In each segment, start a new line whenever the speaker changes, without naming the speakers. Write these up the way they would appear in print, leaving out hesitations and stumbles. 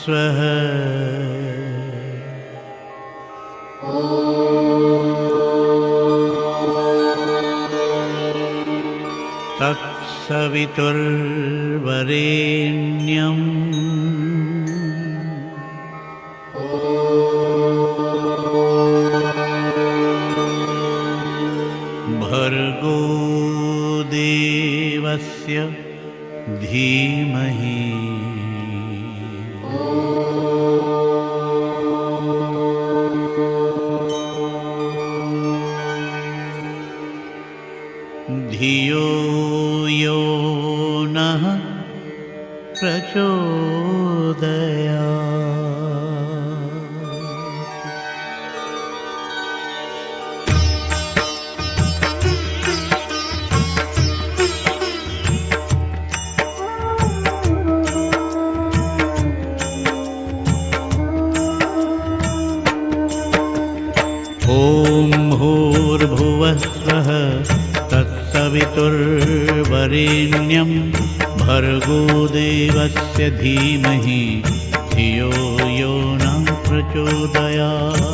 स्वः तत्सवितुर्वरेण्यम् भर्गो देवस्य धीमहि धियो यो नः प्रचोदयात्। ॐ भूर्भुवः स्वः तत्सवितुर्वरेण्यं भर्गो देवस्य धीमहि धियो यो नः प्रचोदयात्।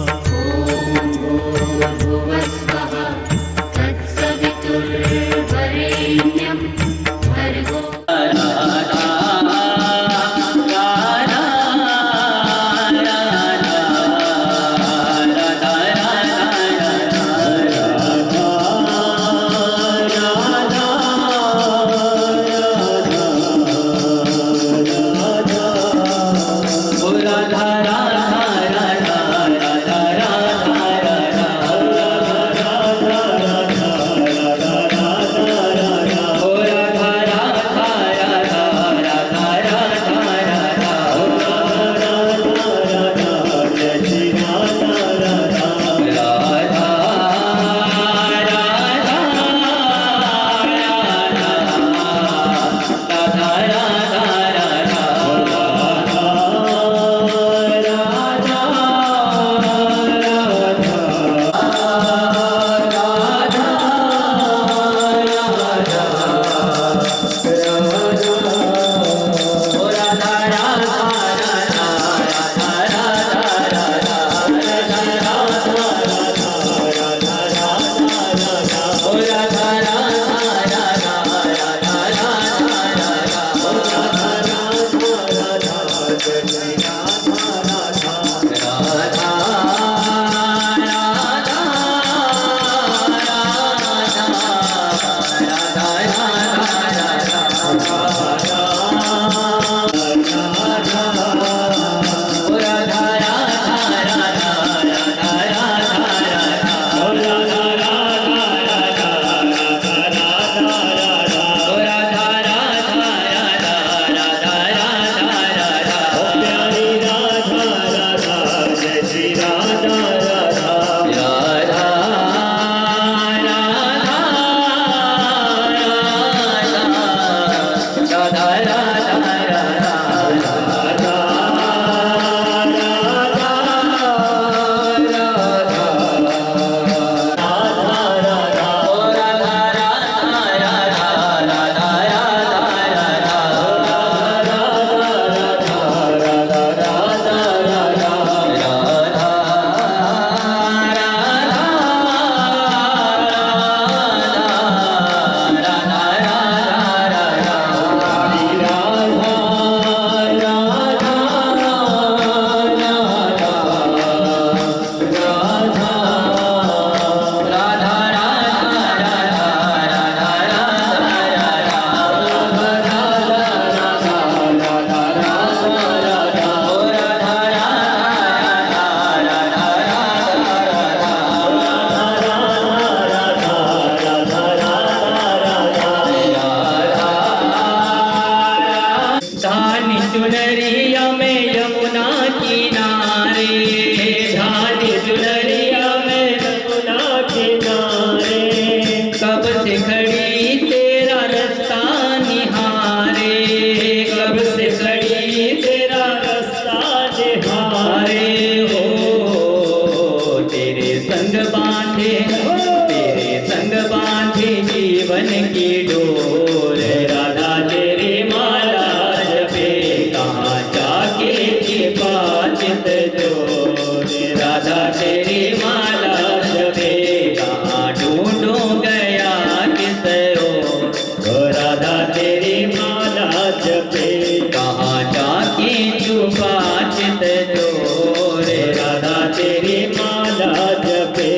चोर राधा तेरी माला जपे कहाँ ढूंढूं गया किस ओर राधा तेरी माला जपे कहाँ जाके छुपा चित चोर राधा तेरी माला जपे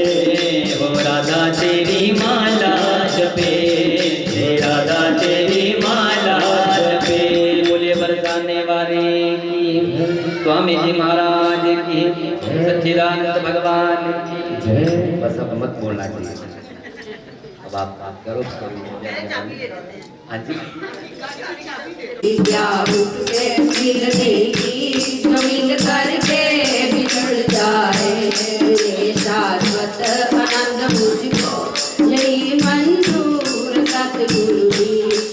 हो राधा तेरी माला जपे राधा तेरी माला जपे। बोलिए बरसाने वाले की स्वामी जी महाराज की सच्चिदानंद भगवान की बस अब मत बोलना चाहिए। अब आप करो हाँ जी
विद्या उठे मिलने की मिल करके बिछड़ जाए मेरे शाश्वत आनंद मुझको यही मंजूर सतगुरु जी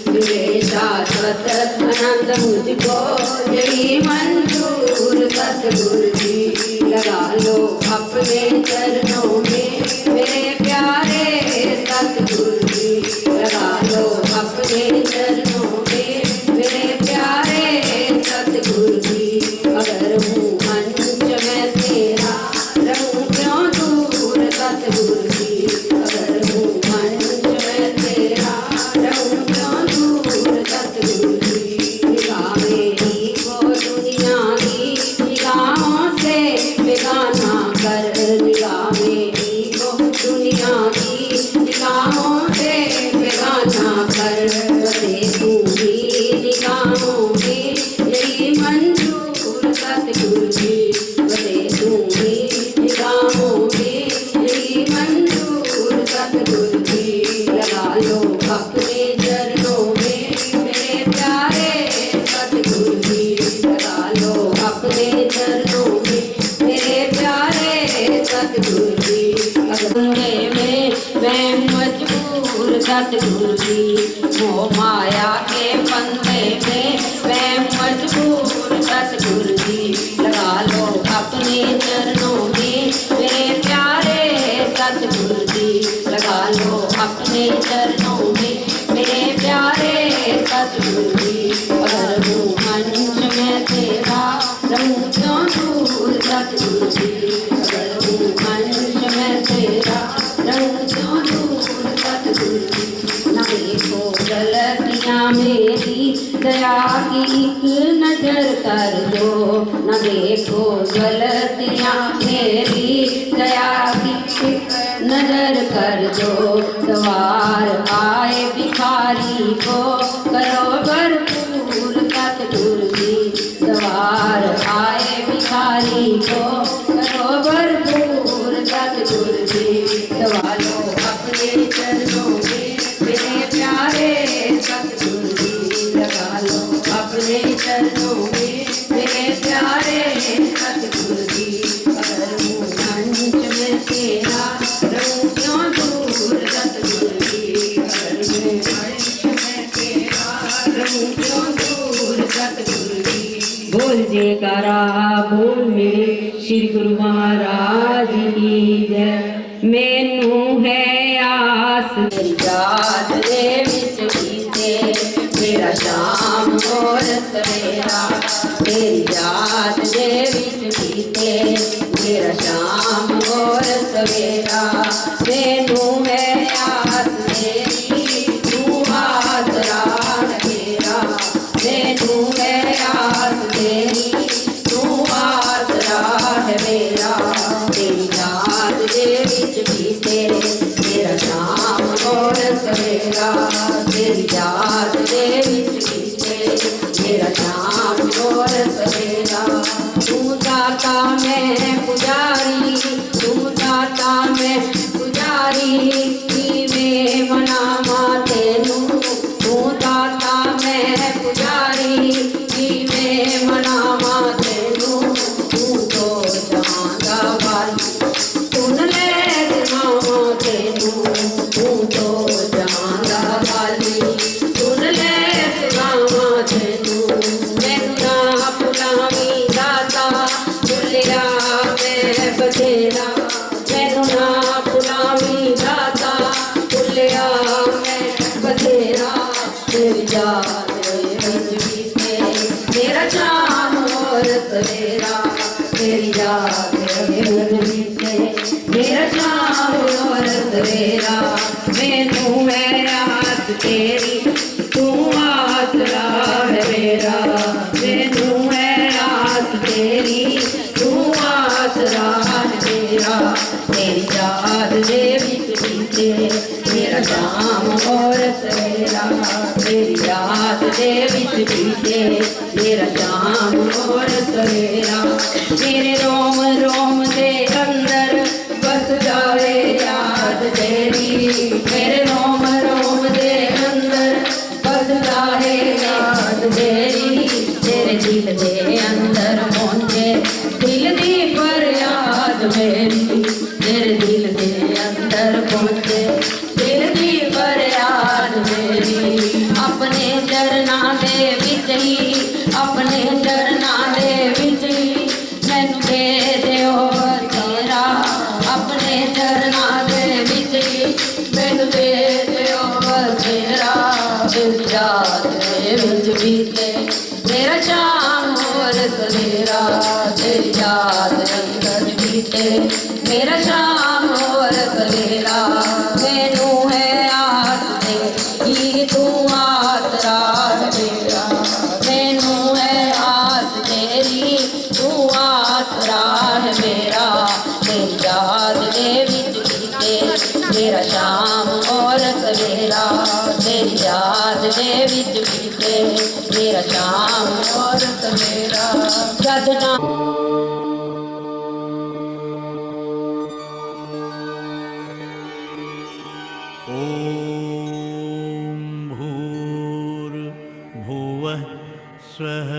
मेरे शाश्वत आनंद मुझको यही मंजूर सतगुरु जी लगा लो अपने चरणों में मेरे प्यारे सतगुरु जी लगा लो अपने चरणों में मेरे प्यारे सतगुरु जी अगर हूँ मंच में तेरा रहूं क्यों दूर सतगुरु जी अगर हूँ मंच में तेरा रहूं क्यों दूर सतगुरु जी निगाह मेरी को दुनिया की निगाहों से बेगाना कर निगाह मेरी को दुनिया की निगाहों से बेगाना कर बसे तू ही निगाहों में यही मंजूर सतगुरु जी बसे तू ही निगाहों में यही मंजूर सतगुरु जी लगा लो अपने चरणों में मेरे प्यारे सतगुरु जी लगा लो अपने चरणों में मेरे प्यारे सतगुरु जी अगंगे में मैं मजबूर सतगुरु जी मोह माया के फंदे में मैं मजबूर सतगुरु जी लगा लो अपने चरणों में मेरे प्यारे सतगुरु जी लगा लो अपने चरणों में मेरे प्यारे सतगुरु जी अगर हूँ मंच में तेरा रहूं क्यों दूर सतगुरु जी अगर हूँ मंच में तेरा रहूं क्यों दूर सतगुरु जी न देखो गलतियाँ मेरी दया की एक नजर कर दो न देखो गलतियाँ मेरी दया की एक नजर कर दो द्वार आए भिखारी को करो भरपूर सतगुरु जी द्वार आए भिखारी को करो भरपूर सतगुरु जी दवा लो अपने चरणों में मेरे प्यारे सतगुरु जी लगा लो अपने चरणों में मेरे प्यारे सतगुरु जी अगर हूँ मंच में तेरा रहूं क्यों दूर सतगुरु जी अगर हूँ मंच में तेरा रहूं क्यों दूर सतगुरु जी बोल जयकारा बोल मेरे श्री गुरु महाराज की जय मैनू है आस तेरी याद दे विच बीते मेरा शाम और सवेरा तेरी याद दे विच बीते मेरा शाम और सवेरा मैनू है आस तेरी तू आसरा मेरा मैनू है आस तेरी तू आसरा है मेरा तेरी याद दे विच बीते मेरा शाम और सवेरा तेरी याद दे विच बीते मेरा शाम और सवेरा तू दाता मैं पुजारी तू दाता मैं पुजारी में मनावा तेनू तू दाता मैं पुजारी में मनावा तेनू तू तो चांदा वाली सुन ले मामा तेनू तू तो चांदा वाली सुन ले मामा तेनू मैनू ना भुलावी दाता भुलिया मैं मेरा श्याम और सवेरा मैनू है आस तेरी तू आसरा है मेरा मैनू है आस तेरी तू आसरा है मेरा तेरी याद दे विच बीते मेरा शाम और सवेरा तेरी याद दे विच बीते मेरा शाम और सवेरा तेरे रोम रोम दे अंदर बस जावे याद तेरी मेरे रोम रोम दे अंदर बस जावे याद तेरी तेरे दिल दे अंदर पहुंचे दिल दी फरियाद मेरी तेरे दिल दे अंदर पहुंचे दिल दी फरियाद मेरी अपने चरना दे विच ही अपने चरना दे विच ही मैनू दे दिओ तेरा अपने चरना दे विच ही मैनू दे दिओ तेरा दिल याद दे विच बीते मेरा शाम और सवेरा तेरी याद अंदर बीते मेरा शाम और सवेरा मैनू है आस तेरी तू आसरा मेरा मैनू है आस तेरी तू आसरा है मेरा तेरी याद दे विच बीते मेरा शाम और सवेरा तेरी याद दे विच बीते मेरा शाम और सवेरा सजना
ॐ भूर्भुवः स्वः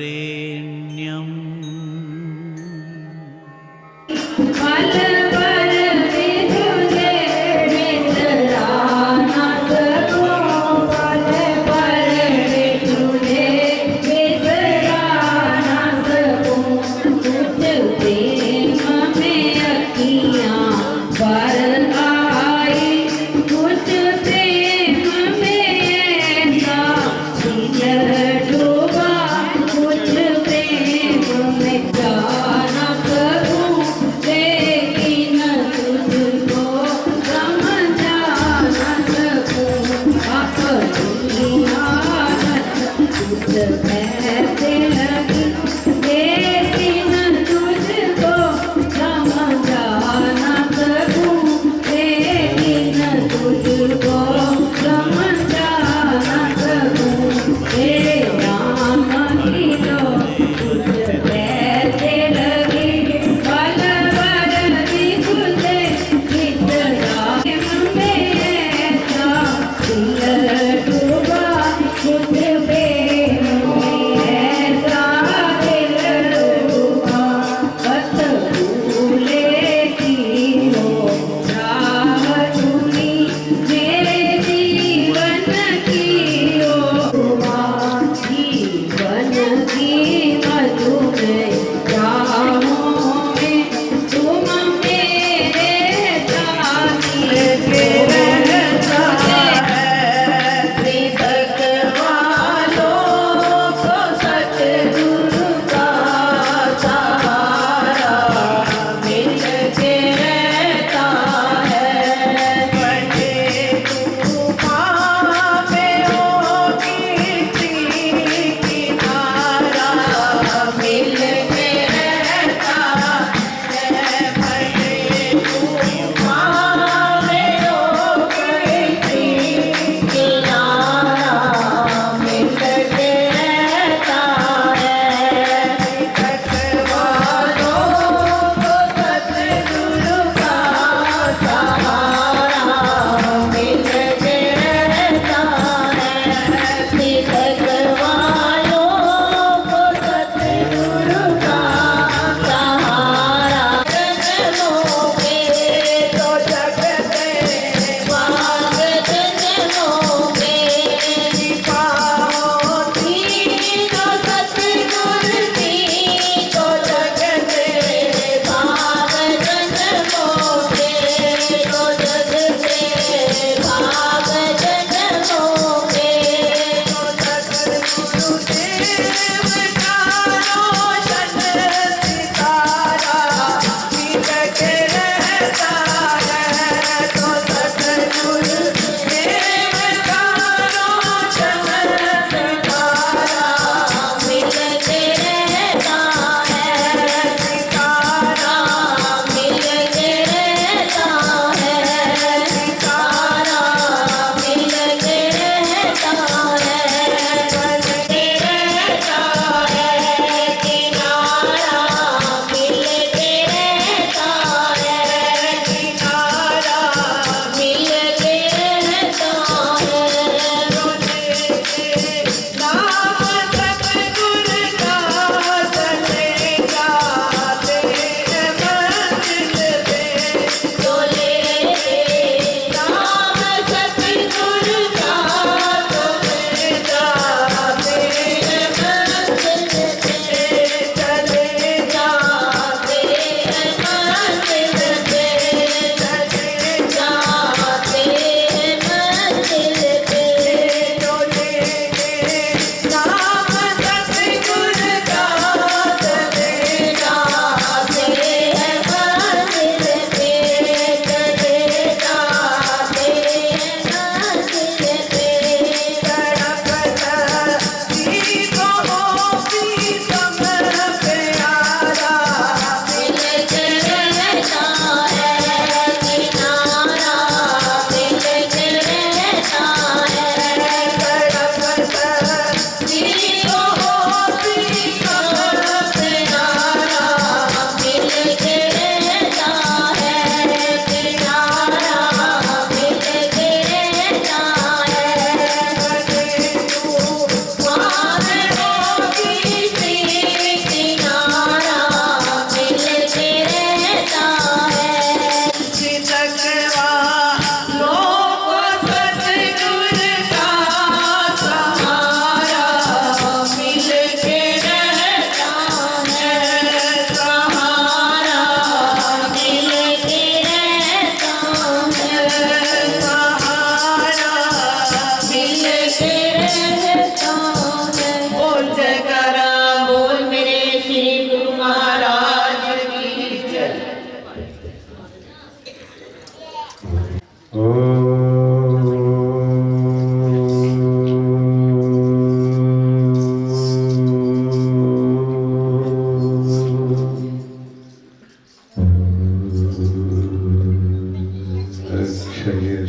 तत्सवितुर्वरेण्यम्
पल पल में तुझे बिसरा ना सकूं पल पल में तुझे बिसरा ना सकूं तुझ प्रेम में अखियाँ भर आई कुछ प्रेम में ऐसा दिल डूबा कुछ प्रेम में जा ना सकूं लेकिन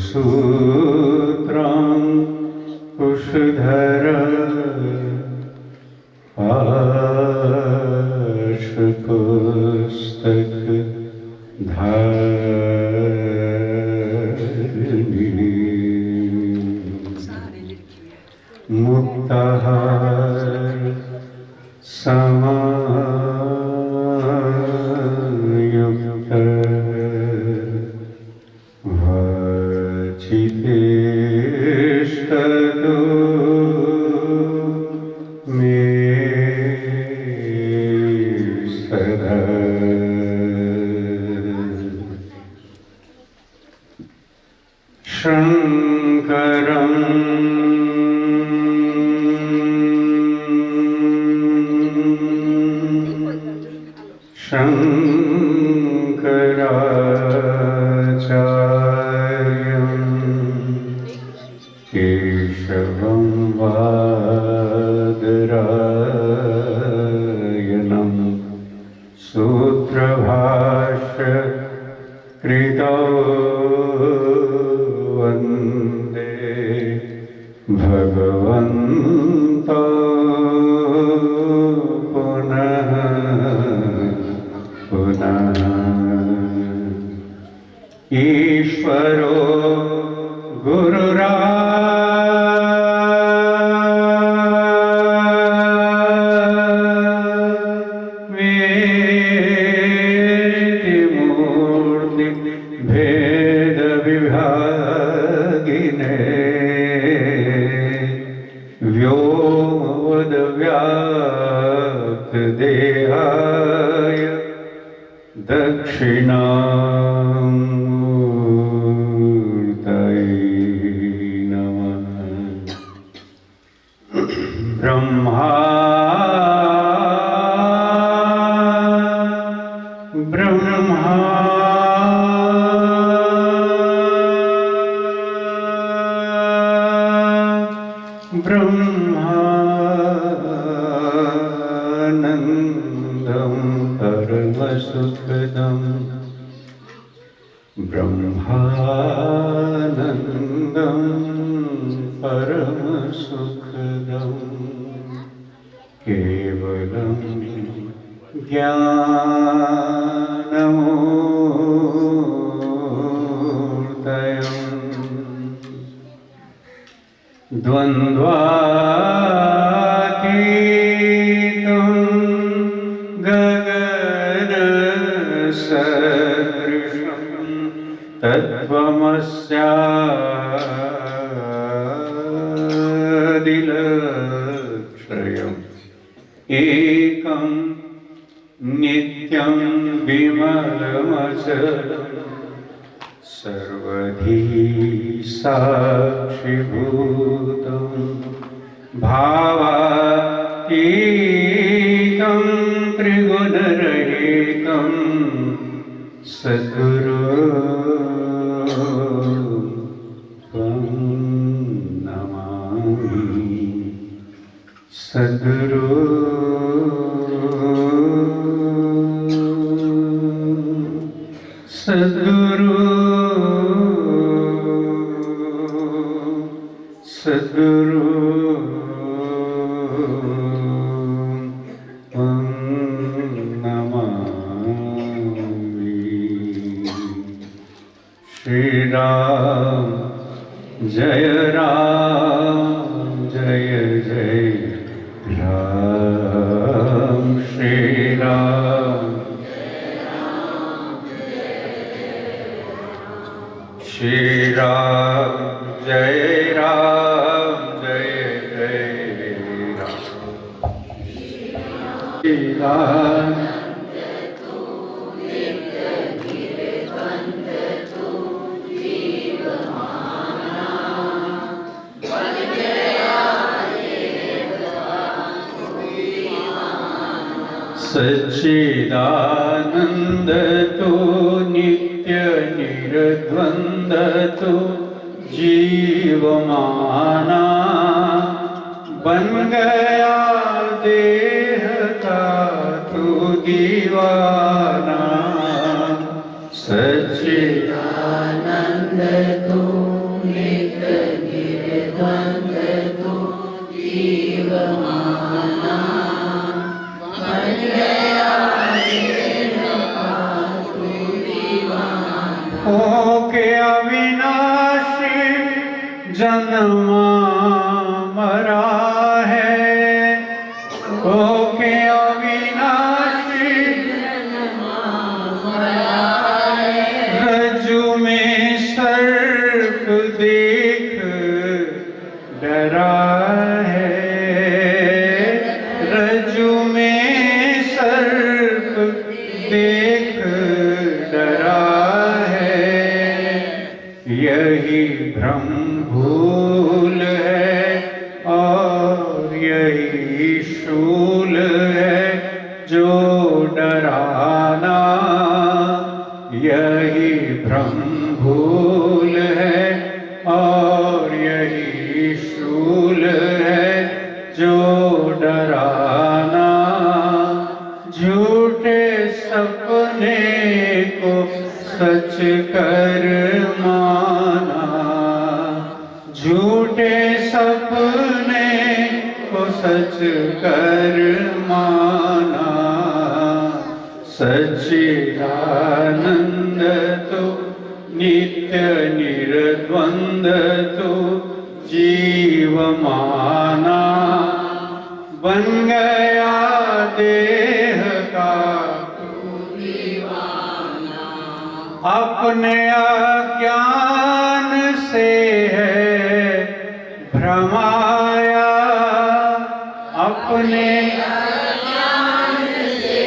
सूत्रं कुशधर पाशपुस्तक धारिणी मुक्ताहार समायुक्त चितेष्टतो मे सदा शङ्करं शङ्कराचार्यं केशवं वादरायणं सूत्रभाष्य कृतौ वन्दे भगवन्तौ पुनः पुनः ईश्वरो गुरुरात्मेति भेदविभागिने व्योमवद्व्याप्तदेहाय दक्षिणामूर्तये नमः। ब्रह्मा ब्रह्मानन्दं परमसुखदं ब्रह्मानन्दं परमसुखदं केवलं ज्ञानमूर्तयम् द्वन्द्वातीतं गगनसदृशं तत्त्वमस्यादिलक्षयम् एकं नित्यं विमलमचलम् सर्वधी साक्षिभूतं भावातीतं त्रिगुणरहितं सद्गुरुं नमामि। सद्गुरु सद्गुरु सद्गुरु नमामि। श्री राम जय राम जय जय राम। श्री राम श्री राम जय राम जय जय राम। श्री राम सच्चिदानंद तो नित्य निर्द्वंद तू जीवमाना, बन गया देह का तू दीवाना। सच्चिदानंद तू नित्य निर्द्वंद तू जीवमाना, बन गया देह का तू दीवाना। होके अविनाशी जन्मा मरा है, होके अविनाशी जन्मा मरा है। रज्जु में सर्प देख डरा है, रज्जु में सर्प देख डरा है। यही भ्रम भूल है और यही शूल है जो डराना। यही भ्रम भूल है और यही शूल है जो डराना। झूठे सपने को सच कर माना, झूठे सपने को सच कर माना। सच्चिदानंद तू नित्य निर्द्वंद तू जीवमाना, बन गया देह का तू दीवाना। अपने अज्ञान से है भ्रमाया, अपने अज्ञान से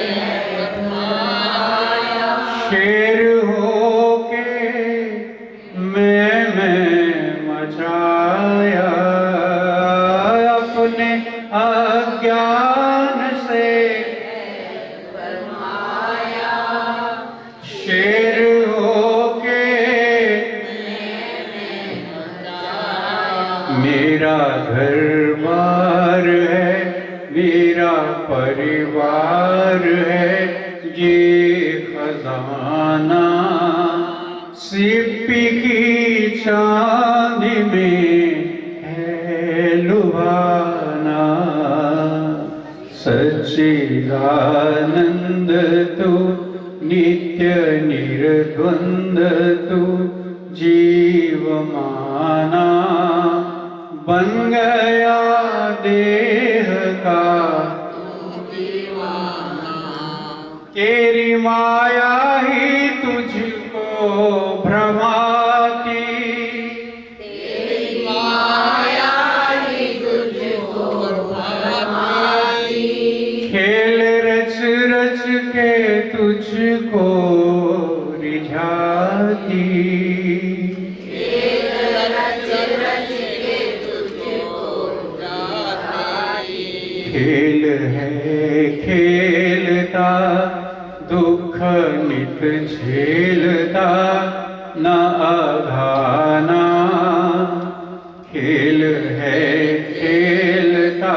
है भ्रमाया। शेर होके मैं मचाया, अपने अज्ञान से भ्रमाया। शेर होके मेरा घर बार है, मेरा परिवार है, ये खजाना सिप्पी की चांदी में है लुभाना। सच्चिदानंद तू नित्य निर्द्वंद तू जीवमाना, बन गया देह का तू दीवाना। तेरी माया ही तुझको भ्रमाती, तेरी माया ही तुझको भ्रमाती। खेल रच रच के तुझको रिझाती, खेल है खेलता दुख नित झेलता न अघाना। खेल है खेलता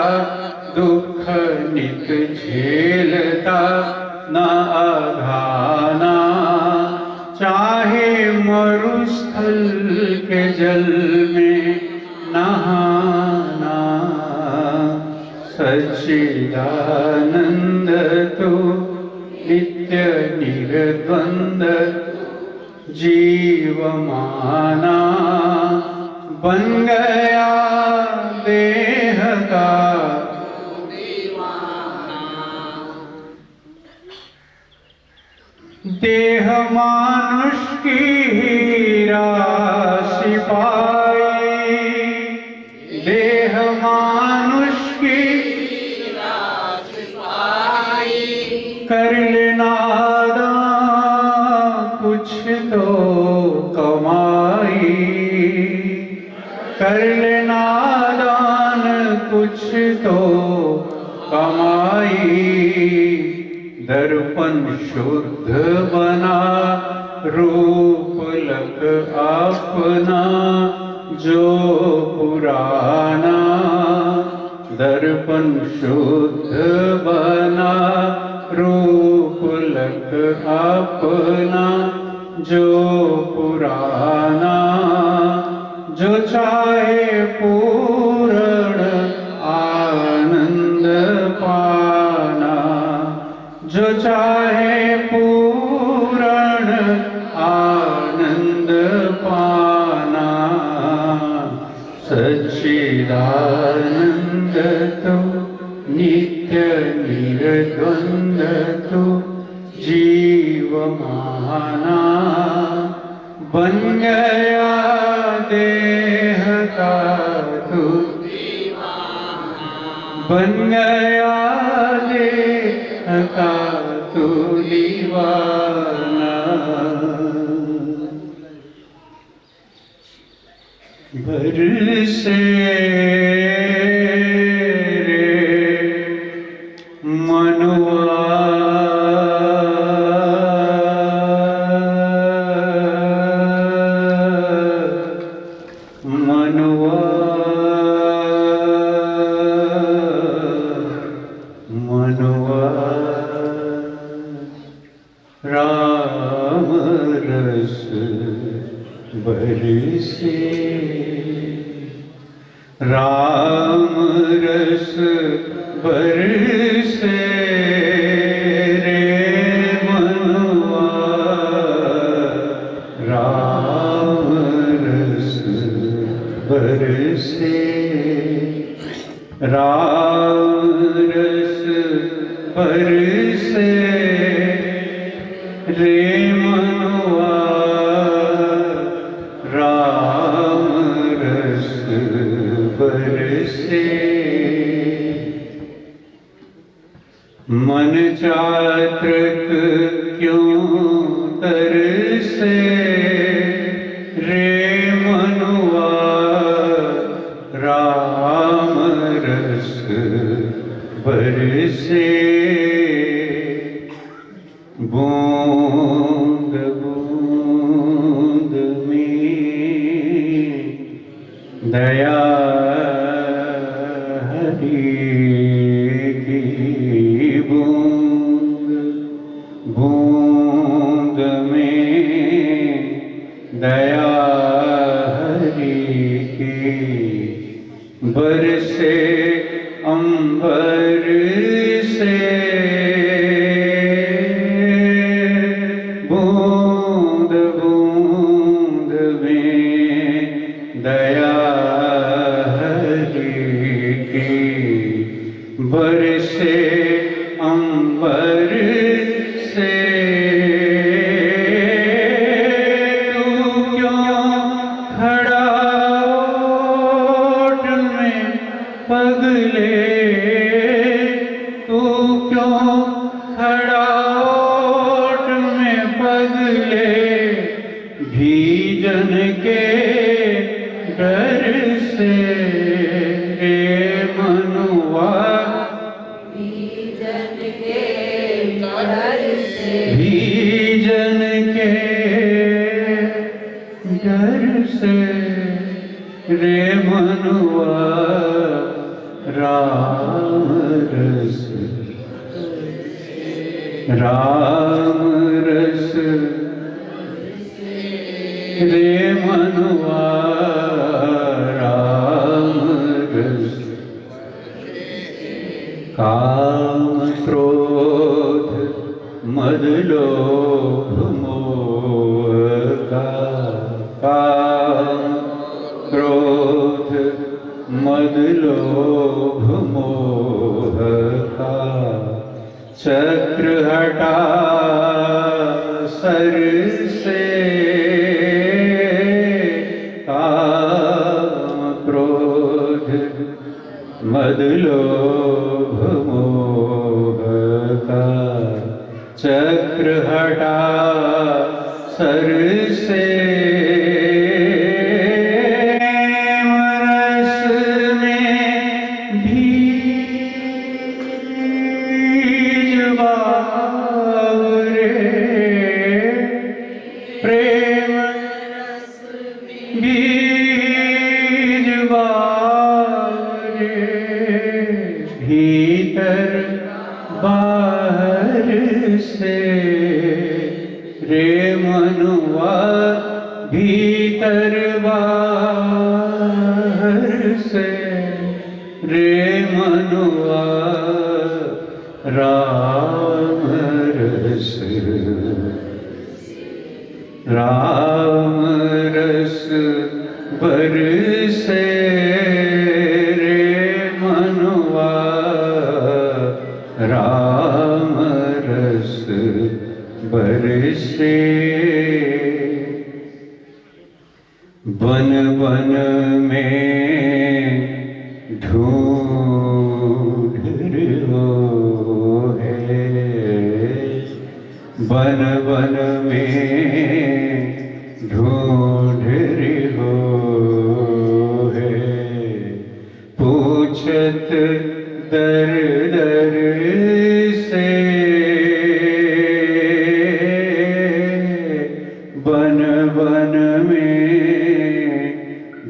दुख नित झेलता न अघाना। चाहे मरुस्थल के जल में नहाना। सच्चिदानंद तू नित्य निर्द्वंद जीवमाना, बन गया देह का देह मानुष की राशि पाई, देह मानुष की राशि पाई। कर लेना कुछ तो कमाई, कर लेना दान कुछ तो कमाई। दर्पण शुद्ध बना रूप पुलक अपना जो पुराना, दर्पण शुद्ध बना रूप लख अपना जो पुराना, जो चाहे पूर्ण आनंद पाना, जो चाहे पूर्ण आनंद पाना, सच्चिदानंद तो नित्य निर्द्वंद तो जीव माना, बन गया देह का तू, बन गया देह का तू दीवाना। बरसे रे मनवा मनवा मनवा राम रस बरसे, राम रस बरसे रे मनवा, राम रस बरसे, राम रस बरसे रे मनवा, राम रस बरसे। मन चातक क्यों तरसे रे मनवा, राम रस बरसे। बूंद बूंद में दया हरि की, बूंद बूंद में दया हरि की, बरसे अंबर से बूंद बूंद में दया हरि की, बरसे अंबर से। तू क्यों खड़ा ओट में पगले, तू क्यों खड़ा ओट में पगले, भीजन के डर से रे मनुआ,
बीजन के डर से,
भीजन के डर से रे मनुआ, राम रस, राम रस रे मनुआ, राम रस। काम क्रोध मद लोभ मोह का, काम क्रोध मद लोभ मोह का, चक्र हटा सर से, काम क्रोध मद लोभ मोह का, चक्र हटा सर से। रस में बीज बावरे, प्रेम बीज बारे भीतर बाहर से रे मनुआ भीतर बाहर से रे मनुआ राम रस बरसे रे मनुआ राम रस बरसे। बन बन में ढूंढ रहो है, बन बन में ढूंढ रहो है, पूछत दर दर से बन बन में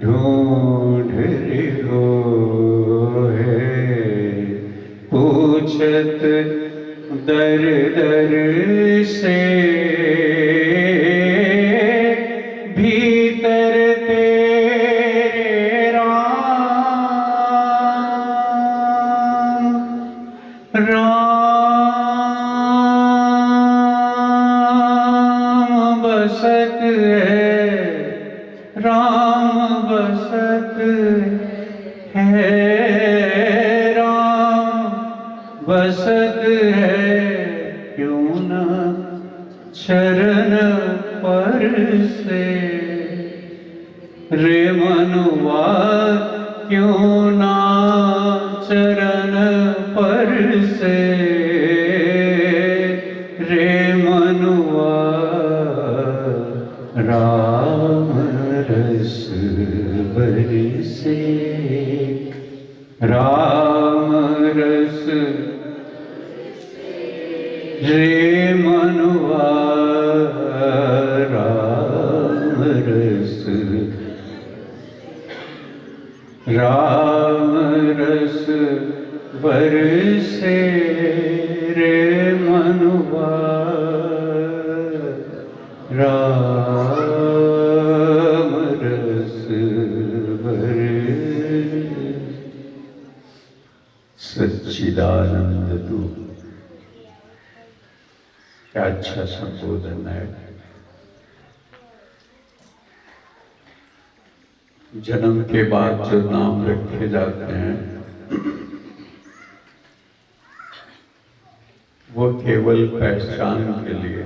ढूंढ रहो है, पूछत दर दर से भीतर तेरे राम राम बसत है, राम बसत है, राम बसत है, क्यों न चरण पर से रे मनुआ क्यों ना चरण पर से रे मनुआ राम रस बरसे, राम रस रे मनुआ राम रस, राम रस बरसे रे मनुआ राम रस बरसे। सच्चिदानंद तू, क्या अच्छा संबोधन है। जन्म के बाद जो नाम रखे जाते हैं वो केवल पहचान के लिए,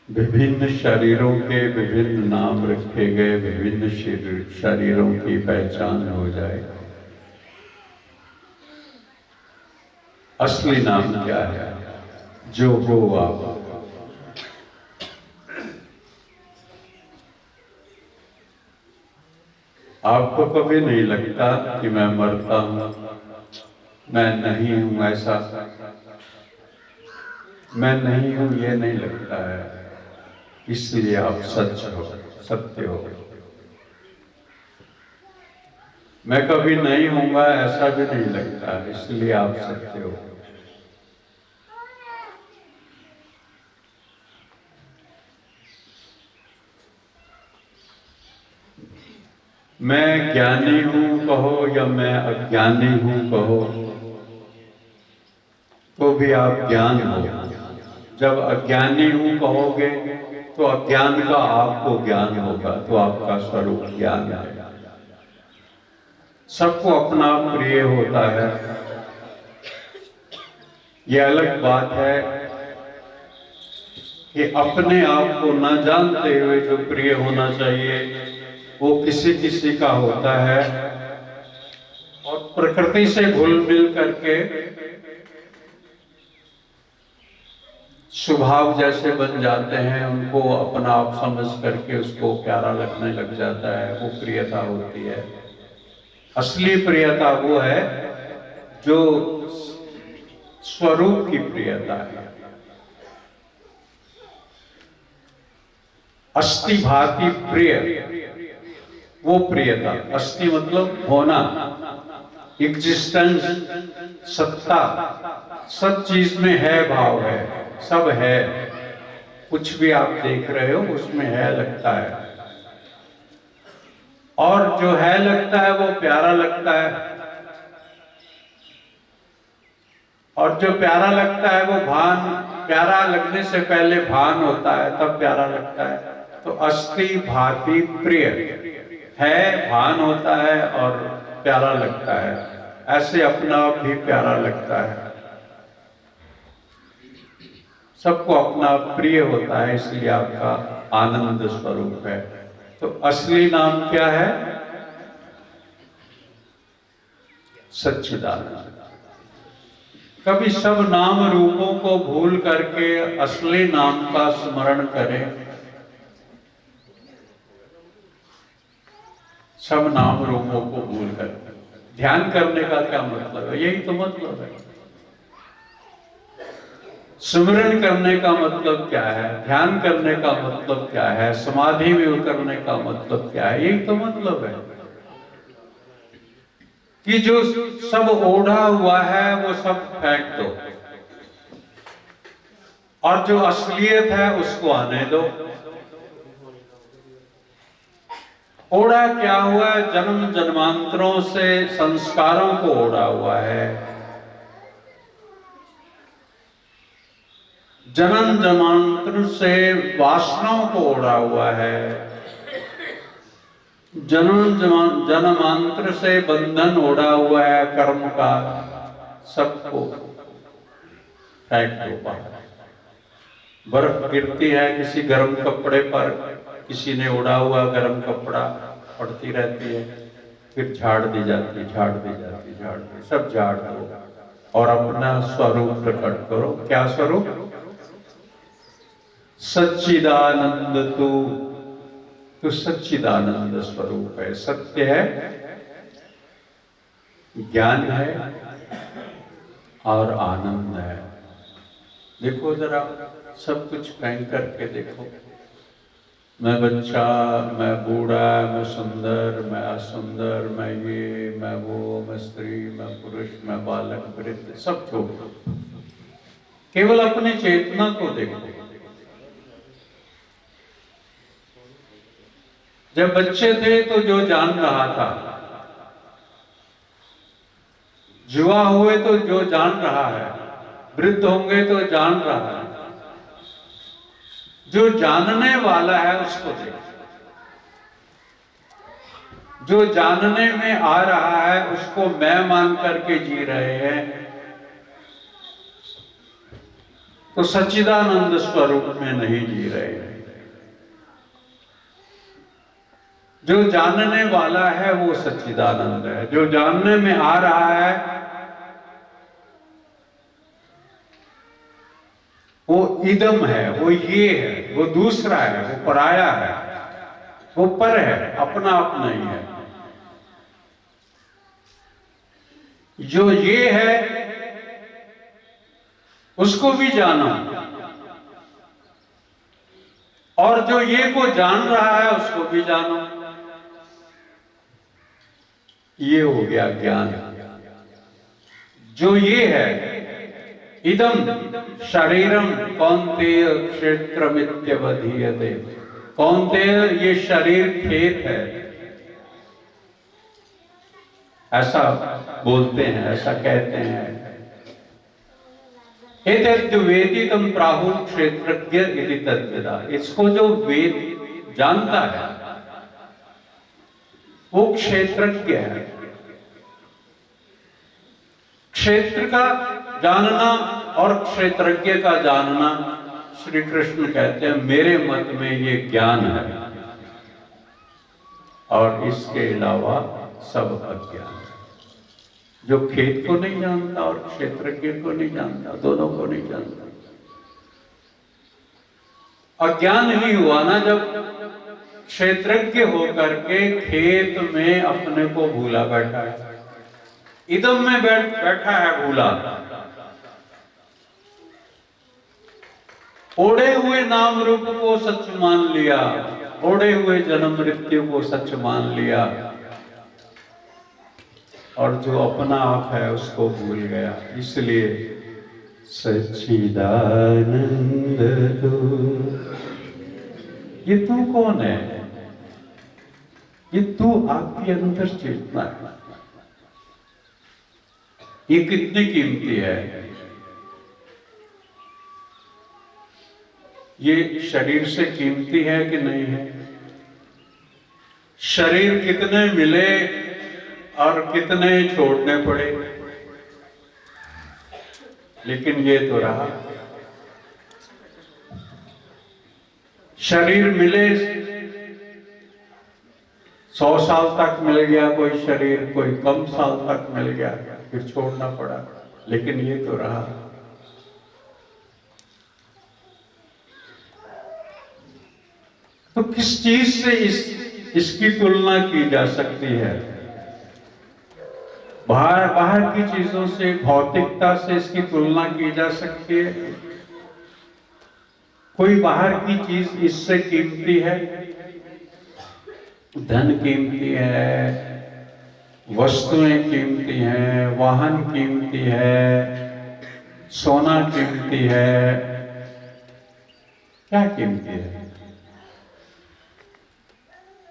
विभिन्न शरीरों के विभिन्न नाम रखे गए, विभिन्न शरीरों की पहचान हो जाए। असली नाम क्या है? जो हो आप। आपको कभी नहीं लगता कि मैं मरता हूं, मैं नहीं हूं, ऐसा मैं नहीं हूं ये नहीं लगता है, इसलिए आप सच हो, सत्य हो। मैं कभी नहीं होऊंगा ऐसा भी नहीं लगता, इसलिए आप सत्य हो। मैं ज्ञानी हूं कहो या मैं अज्ञानी हूं कहो, तो भी आप ज्ञान हो। जब अज्ञानी हूं कहोगे तो अज्ञान का आपको ज्ञान होगा, तो आपका स्वरूप ज्ञान है। सबको अपना प्रिय होता है, ये अलग बात है कि अपने आप को न जानते हुए जो प्रिय होना चाहिए वो किसी किसी का होता है, और प्रकृति से घुल मिल करके स्वभाव जैसे बन जाते हैं, उनको अपना आप समझ करके उसको प्यारा लगने लग जाता है, वो प्रियता होती है। असली प्रियता वो है जो स्वरूप की प्रियता है। अस्ति भाति प्रिय, वो प्रियता। अस्ति मतलब होना, एग्जिस्टेंस, सत्ता, सब चीज में है भाव है, सब है, कुछ भी आप देख रहे हो उसमें है लगता है, और जो है लगता है वो प्यारा लगता है, और जो प्यारा लगता है वो भान, प्यारा लगने से पहले भान होता है तब प्यारा लगता है। तो अस्ति भाति प्रिय है, भान होता है और प्यारा लगता है, ऐसे अपना आप भी प्यारा लगता है, सबको अपना प्रिय होता है, इसलिए आपका आनंद स्वरूप है। तो असली नाम क्या है? सच्चिदानंद। कभी सब नाम रूपों को भूल करके असली नाम का स्मरण करें। सब नाम रूपों को भूल करके ध्यान करने का क्या मतलब है? यही तो मतलब है। सुमिरन करने का मतलब क्या है? ध्यान करने का मतलब क्या है? समाधि में उतरने का मतलब क्या है? यही तो मतलब है कि जो सब ओढ़ा हुआ है वो सब फेंक दो और जो असलियत है उसको आने दो। ओढ़ा क्या हुआ है? जन्म जन्मांतरों से संस्कारों को ओढ़ा हुआ है, जन्म जन्मांतर से वासनाओं को ओढ़ा हुआ है, जन्म जन्मांतर से बंधन ओढ़ा हुआ है कर्म का, सबको फेंक दो बाहर। बर्फ गिरती है किसी गर्म कपड़े पर, किसी ने ओढ़ा हुआ गर्म कपड़ा, पड़ती रहती है, फिर झाड़ दी जाती, झाड़ दी जाती, झाड़ दी, सब झाड़ दो और अपना स्वरूप प्रकट करो। क्या स्वरूप? सच्चिदानंद। तू सच्चिदानंद स्वरूप है, सत्य है, ज्ञान है और आनंद है। देखो जरा, सब कुछ फेंक करके देखो, मैं बच्चा, मैं बूढ़ा, मैं सुंदर, मैं असुंदर, मैं ये, मैं वो, मैं स्त्री, मैं पुरुष, मैं बालक, वृद्ध, सब छोड़ दो, केवल अपनी चेतना को देखो। जब बच्चे थे तो जो जान रहा था, युवा हुए तो जो जान रहा है, वृद्ध होंगे तो जान रहा है, जो जानने वाला है उसको देखो, जो जानने में आ रहा है उसको मैं मान करके जी रहे हैं, तो सच्चिदानंद स्वरूप में नहीं जी रहे हैं। जो जानने वाला है वो सच्चिदानंद है, जो जानने में आ रहा है वो इदम है, वो ये है, वो दूसरा है, वो पराया है, वो पर है, अपना आप नहीं है। जो ये है उसको भी जानो, और जो ये को जान रहा है उसको भी जानो। ये हो गया ज्ञान। जो ये है, इदम शरीरम कौन्तेय क्षेत्रमित्यवधीयते। कौन्तेय, ये शरीर खेत है, ऐसा बोलते हैं, ऐसा कहते हैं। एतद् वेदितम प्राहुः क्षेत्रज्ञ इति तद्विदा। इसको जो वेद जानता है वो क्षेत्रज्ञ है। क्षेत्र का जानना और क्षेत्रज्ञ का जानना, श्री कृष्ण कहते हैं मेरे मत में ये ज्ञान है, और इसके अलावा सब अज्ञान है। जो खेत को नहीं जानता और क्षेत्रज्ञ को नहीं जानता, दोनों को नहीं जानता, अज्ञान ही हुआ ना जब क्षेत्रज्ञ होकर के खेत में अपने को भूला बैठा है, इदम में बैठा है भूला। ओढ़े हुए नाम रूप को सच मान लिया, ओढ़े हुए जन्म मृत्यु को सच मान लिया, और जो अपना आप है उसको भूल गया। इसलिए सच्चिदानंद तू, ये तू कौन है? ये तू आपके अंदर चेतना है। ये कितनी कीमती है? ये शरीर से कीमती है कि नहीं है? शरीर कितने मिले और कितने छोड़ने पड़े, लेकिन ये तो रहा। शरीर मिले, 100 साल तक मिल गया कोई शरीर, कोई कम साल तक मिल गया, फिर छोड़ना पड़ा, लेकिन ये तो रहा। तो किस चीज से इसकी तुलना की जा सकती है? बाहर की चीजों से, भौतिकता से इसकी तुलना की जा सकती है? कोई बाहर की चीज इससे कीमती है? धन कीमती है, वस्तुएं कीमती हैं, वाहन कीमती है, सोना कीमती है, क्या कीमती है?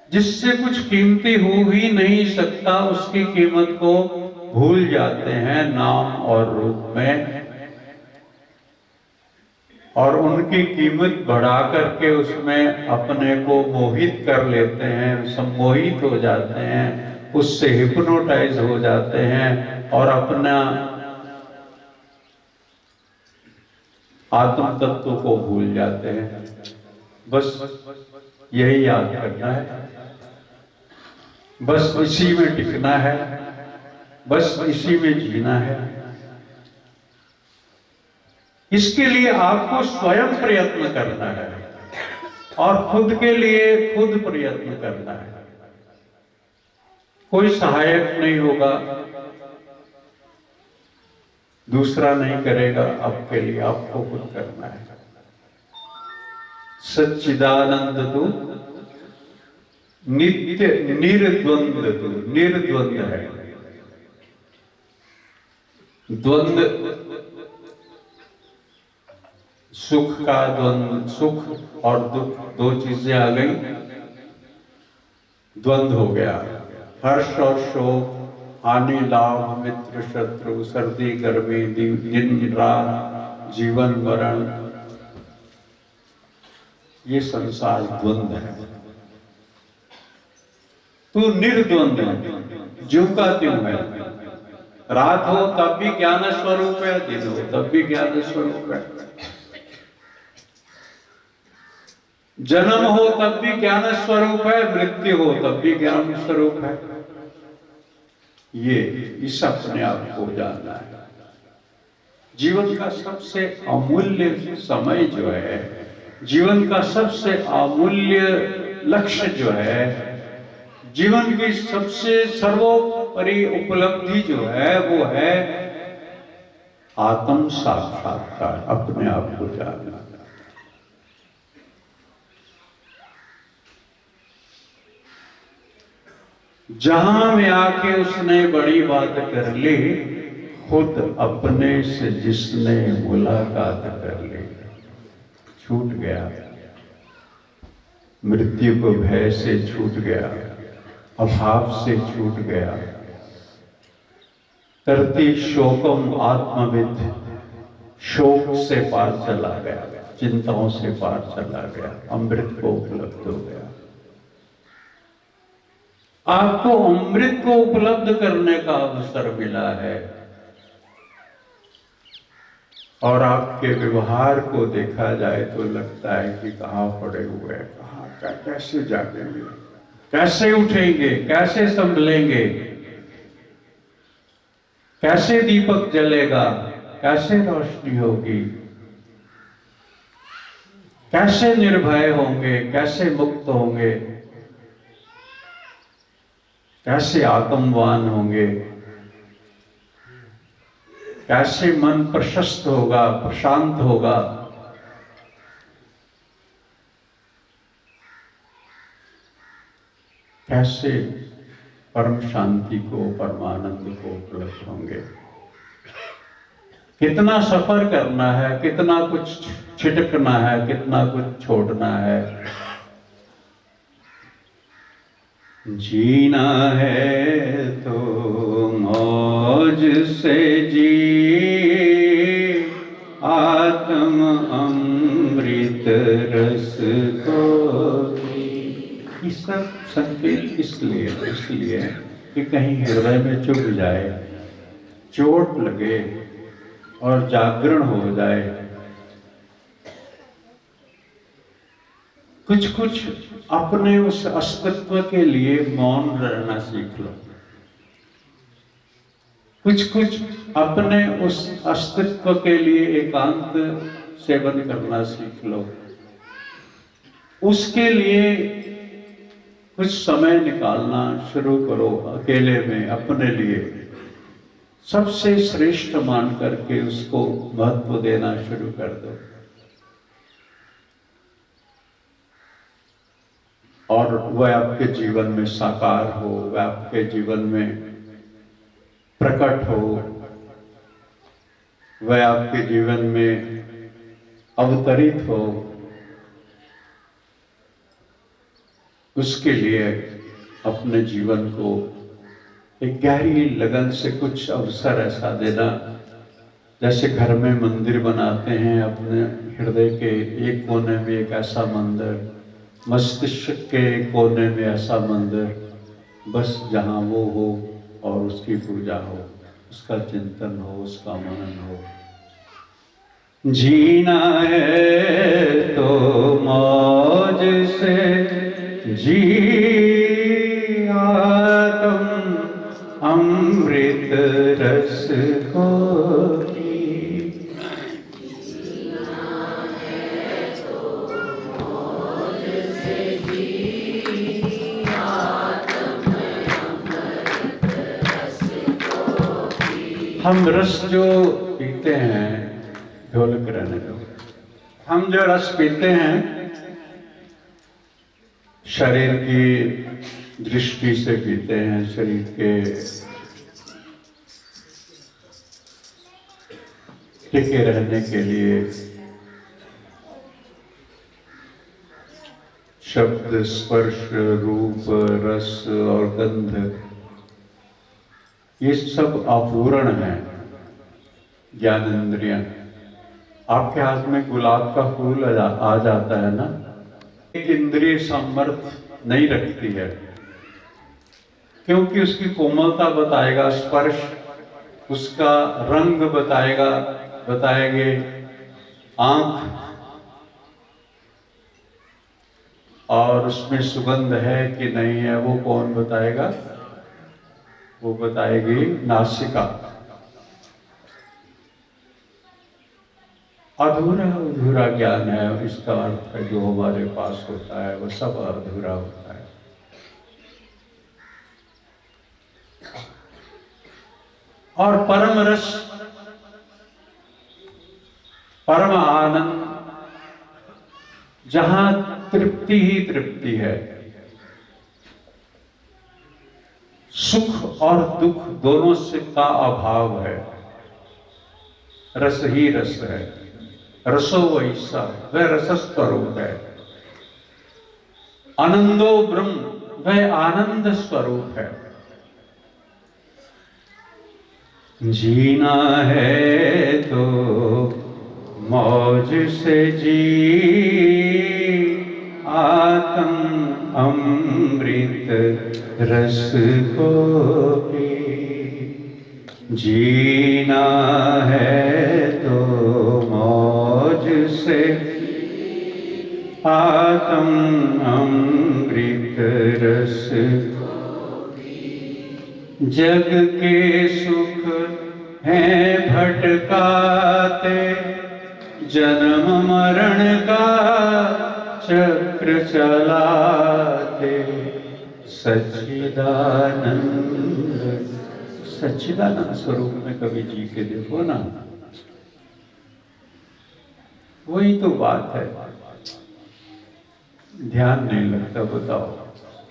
जिससे कुछ कीमती हो ही नहीं सकता उसकी कीमत को भूल जाते हैं नाम और रूप में, और उनकी कीमत बढ़ा करके उसमें अपने को मोहित कर लेते हैं, सम्मोहित हो जाते हैं, उससे हिप्नोटाइज हो जाते हैं और अपना आत्म तत्व को भूल जाते हैं। बस यही याद करना है, बस इसी में टिकना है, बस इसी में जीना है। इसके लिए आपको स्वयं प्रयत्न करना है और खुद के लिए खुद प्रयत्न करना है। कोई सहायक नहीं होगा, दूसरा नहीं करेगा, आपके लिए आपको खुद करना है। सच्चिदानंद तू नित्य निर्द्वंद, तू निर्द्वंद है। द्वंद, सुख का द्वंद, सुख और दुख दो चीजें आ गई, द्वंद हो गया। हर्ष और शोक, हानि लाभ, मित्र शत्रु, सर्दी गर्मी, दिन रात, जीवन मरण, ये संसार द्वंद है। तू निर्द्वंद है, ज्यों का त्यों है। रात हो तब भी ज्ञान स्वरूप है, दिन हो तब भी ज्ञान स्वरूप है। जन्म हो तब भी ज्ञान स्वरूप है, मृत्यु हो तब भी ज्ञान स्वरूप है। ये इस अपने आप को जानना है। जीवन का सबसे अमूल्य समय जो है, जीवन का सबसे अमूल्य लक्ष्य जो है, जीवन की सबसे सर्वोपरि उपलब्धि जो है, वो है आत्म साक्षात्कार, अपने आप को जानना। जहां में आके उसने बड़ी बात कर ली, खुद अपने से जिसने मुलाकात कर ली, छूट गया। मृत्यु को भय से छूट गया, अभाव से छूट गया। करती शोकम आत्मविद, शोक से पार चला गया, चिंताओं से पार चला गया, अमृत को उपलब्ध हो गया। आपको अमृत को उपलब्ध करने का अवसर मिला है, और आपके व्यवहार को देखा जाए तो लगता है कि कहाँ पड़े हुए हैं, कहाँ कैसे जागेंगे, कैसे उठेंगे, कैसे संभलेंगे, कैसे दीपक जलेगा, कैसे रोशनी होगी, कैसे निर्भय होंगे, कैसे मुक्त होंगे, कैसे आत्मवान होंगे, कैसे मन प्रशस्त होगा, प्रशांत होगा, कैसे परम शांति को, परमानंद को उपलब्ध होंगे। कितना सफर करना है, कितना कुछ छिटकना है, कितना कुछ छोड़ना है। जीना है तो मौज से जी, आत्म अमृत रस को। ये सब संकेत इसलिए कि कहीं हृदय में चुभ जाए, चोट लगे और जागरण हो जाए। कुछ अपने उस अस्तित्व के लिए मौन रहना सीख लो। कुछ अपने उस अस्तित्व के लिए एकांत सेवन करना सीख लो। उसके लिए कुछ समय निकालना शुरू करो, अकेले में अपने लिए सबसे श्रेष्ठ मान करके उसको महत्व देना शुरू कर दो। और वह आपके जीवन में साकार हो, वह आपके जीवन में प्रकट हो, वह आपके जीवन में अवतरित हो। उसके लिए अपने जीवन को एक गहरी लगन से कुछ अवसर ऐसा देना, जैसे घर में मंदिर बनाते हैं, अपने हृदय के एक कोने में एक ऐसा मंदिर, मस्तिष्क के कोने में ऐसा मंदिर, बस जहाँ वो हो और उसकी पूजा हो, उसका चिंतन हो, उसका मनन हो। जीना है तो मौज से जी, आत्म अमृत रस को। हम रस जो पीते हैं, ढोलक रहने दो, हम जो रस पीते हैं शरीर की दृष्टि से पीते हैं, शरीर के टिके रहने के लिए। शब्द, स्पर्श, रूप, रस और गंध, ये सब आपूरण हैं, ज्ञानेंद्रियां। आपके हाथ में गुलाब का फूल आ जाता है ना, एक इंद्रिय सामर्थ्य नहीं रखती है, क्योंकि उसकी कोमलता बताएगा स्पर्श, उसका रंग बताएंगे आंख, और उसमें सुगंध है कि नहीं है वो कौन बताएगा? वो बताएगी नासिका। अधूरा ज्ञान है, इसका अर्थ है जो हमारे पास होता है वो सब अधूरा होता है। और परम रस, परम आनंद, जहां तृप्ति ही तृप्ति है, सुख और दुख दोनों से का अभाव है, रस ही रस है, रसो वैसा, वह रसस्वरूप है। आनंदो ब्रह्म, वह आनंद स्वरूप है। जीना है तो मौज से जी, आत्म अमृत रस को पी। जीना है तो मौज से, आत्म अमृत रस को पी। जग के सुख हैं भटकाते, जन्म मरण का चक्र चलाते, सच्चिदानंद स्वरूप में कभी जी के देखो ना, वही तो बात है। ध्यान नहीं लगता, बताओ।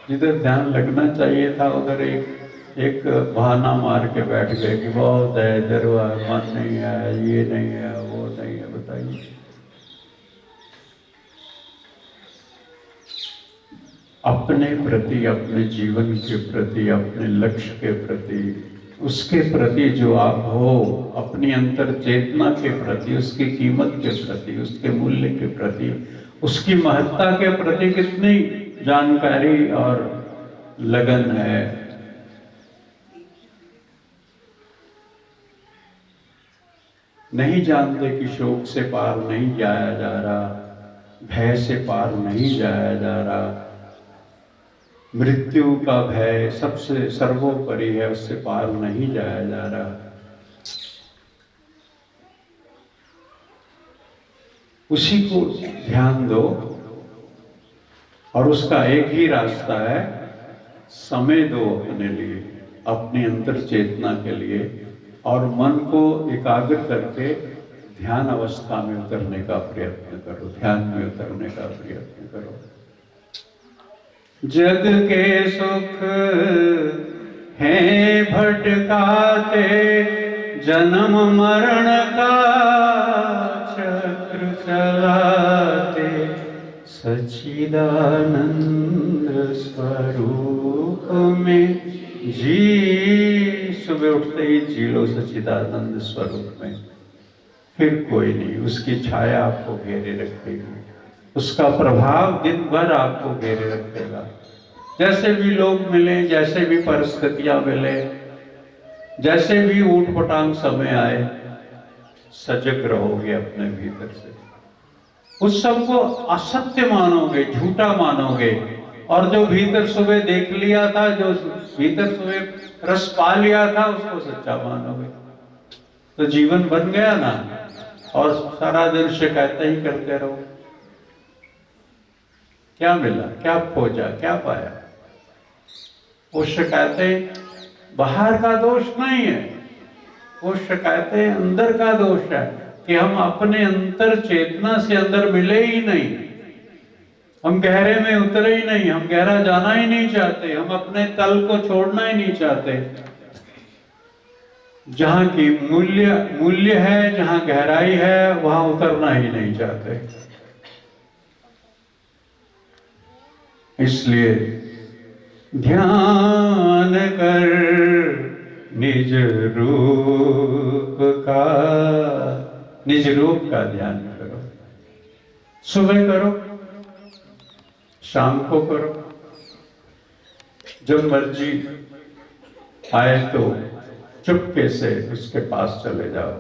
जिधर ध्यान लगना चाहिए था उधर एक बहाना मार के बैठ गए कि बहुत है, इधर मन नहीं है, ये नहीं है, वो नहीं है। बताइए, अपने प्रति, अपने जीवन के प्रति, अपने लक्ष्य के प्रति, उसके प्रति जो आप हो, अपनी अंतर चेतना के प्रति, उसकी कीमत के प्रति, उसके मूल्य के प्रति, उसकी महत्ता के प्रति कितनी जानकारी और लगन है। नहीं जानते कि शोक से पार नहीं जाया जा रहा, भय से पार नहीं जाया जा रहा, मृत्यु का भय सबसे सर्वोपरि है, उससे पार नहीं जाया जा रहा। उसी को ध्यान दो, और उसका एक ही रास्ता है, समय दो अपने लिए, अपनी अंतर चेतना के लिए, और मन को एकाग्र करके ध्यान अवस्था में उतरने का प्रयत्न करो, ध्यान में उतरने का प्रयत्न करो। जग के सुख हैं भटकाते, जन्म मरण का चक्र चलाते, सच्चिदानंद स्वरूप में जी। सुबह उठते ही जी लो सच्चिदानंद स्वरूप में, फिर कोई नहीं, उसकी छाया आपको घेरे रखेगी, उसका प्रभाव दिन भर आपको घेरे रखेगा। जैसे भी लोग मिले, जैसे भी परिस्थितियां मिले, जैसे भी ऊट-पटांग समय आए, सजग रहोगे अपने भीतर से। उस सबको असत्य मानोगे, झूठा मानोगे, और जो भीतर सुबह देख लिया था, जो भीतर सुबह रस पा लिया था, उसको सच्चा मानोगे, तो जीवन बन गया ना। और सारा दिन शिकायतें ही करते रहो, क्या मिला, क्या खोजा, क्या पाया? वो शिकायतें बाहर का दोष नहीं है, वो शिकायतें अंदर का दोष है कि हम अपने अंतर चेतना से अंदर मिले ही नहीं, हम गहरे में उतरे ही नहीं, हम गहरा जाना ही नहीं चाहते, हम अपने तल को छोड़ना ही नहीं चाहते। जहां की मूल्य है, जहां गहराई है, वहां उतरना ही नहीं चाहते। इसलिए ध्यान कर निज रूप का, निज रूप का ध्यान करो। सुबह करो, शाम को करो, जब मर्जी आए तो चुपके से उसके पास चले जाओ।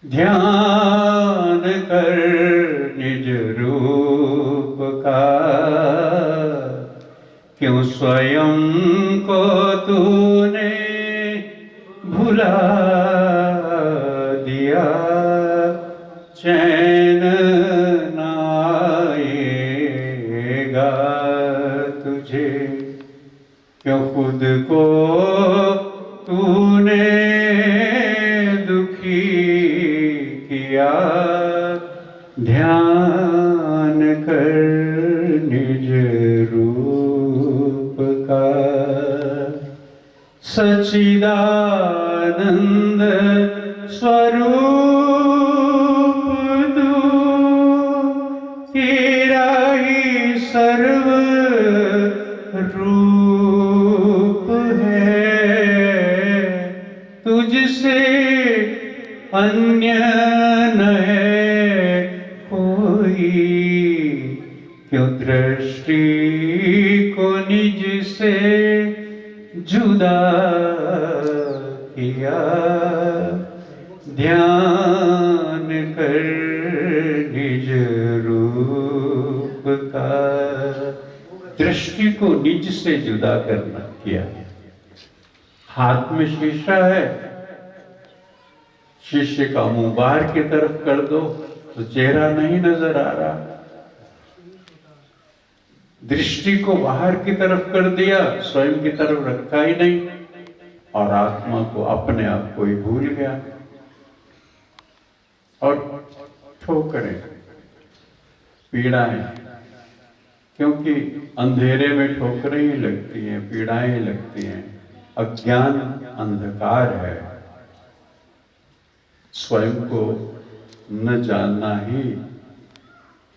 ध्यान कर निज रूप का, क्यों स्वयं को तूने भुला दिया, चैन न आएगा तुझे, क्यों खुद को तूने दुखी किया। ध्यान कर निज रूप का, सच्चिदानंद स्वरूप तू, तेरा ही सर्व रूप है, तुझसे अन्य न है कोई, क्यों दृष्टि को निज से जुदा किया। ध्यान कर निज रूप का, दृष्टि को निज से जुदा करना किया। हाथ में शीशा है, शीशे का मुंह बाहर की तरफ कर दो तो चेहरा नहीं नजर आ रहा। दृष्टि को बाहर की तरफ कर दिया, स्वयं की तरफ रखा ही नहीं, और आत्मा को अपने आप को ही भूल गया। और ठोकरें, पीड़ाएं, क्योंकि अंधेरे में ठोकरें ही लगती हैं, पीड़ाएं ही लगती हैं। अज्ञान अंधकार है। स्वयं को न जानना ही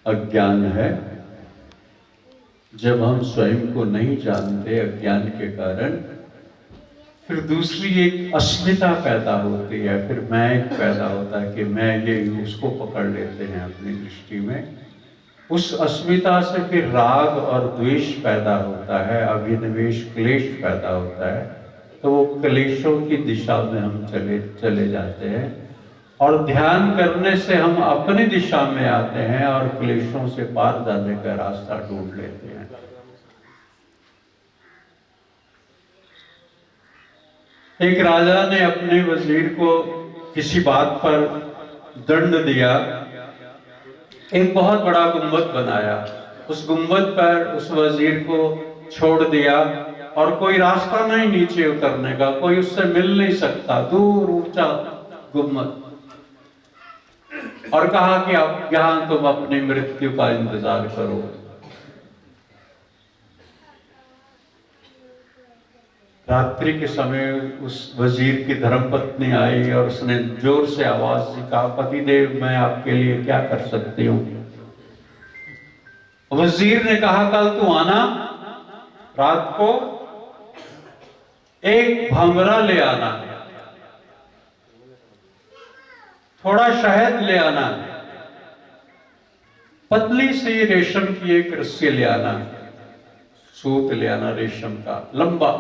अज्ञान है। जब हम स्वयं को नहीं जानते अज्ञान के कारण, फिर दूसरी एक अस्मिता पैदा होती है, फिर मैं एक पैदा होता है कि मैं ये हूं, उसको पकड़ लेते हैं अपनी दृष्टि में। उस अस्मिता से फिर राग और द्वेष पैदा होता है, अभिनिवेश क्लेश पैदा होता है। तो वो क्लेशों की दिशा में हम चले जाते हैं, और ध्यान करने से हम अपनी दिशा में आते हैं और क्लेशों से पार जाने का रास्ता ढूंढ लेते हैं। एक राजा ने अपने वजीर को किसी बात पर दंड दिया। एक बहुत बड़ा गुंबद बनाया, उस गुंबद पर उस वजीर को छोड़ दिया और कोई रास्ता नहीं नीचे उतरने का, कोई उससे मिल नहीं सकता, दूर ऊंचा गुंबद। और कहा कि अब यहां तुम अपनी मृत्यु का इंतजार करो। रात्रि के समय उस वजीर की धर्मपत्नी आई और उसने जोर से आवाज से कहा, पतिदेव मैं आपके लिए क्या कर सकती हूँ। वजीर ने कहा, कल तू आना, रात को एक भंवरा ले आना, थोड़ा शहद ले आना, पतली सी रेशम की एक रस्सी ले आना, सूत ले आना रेशम का, लंबा,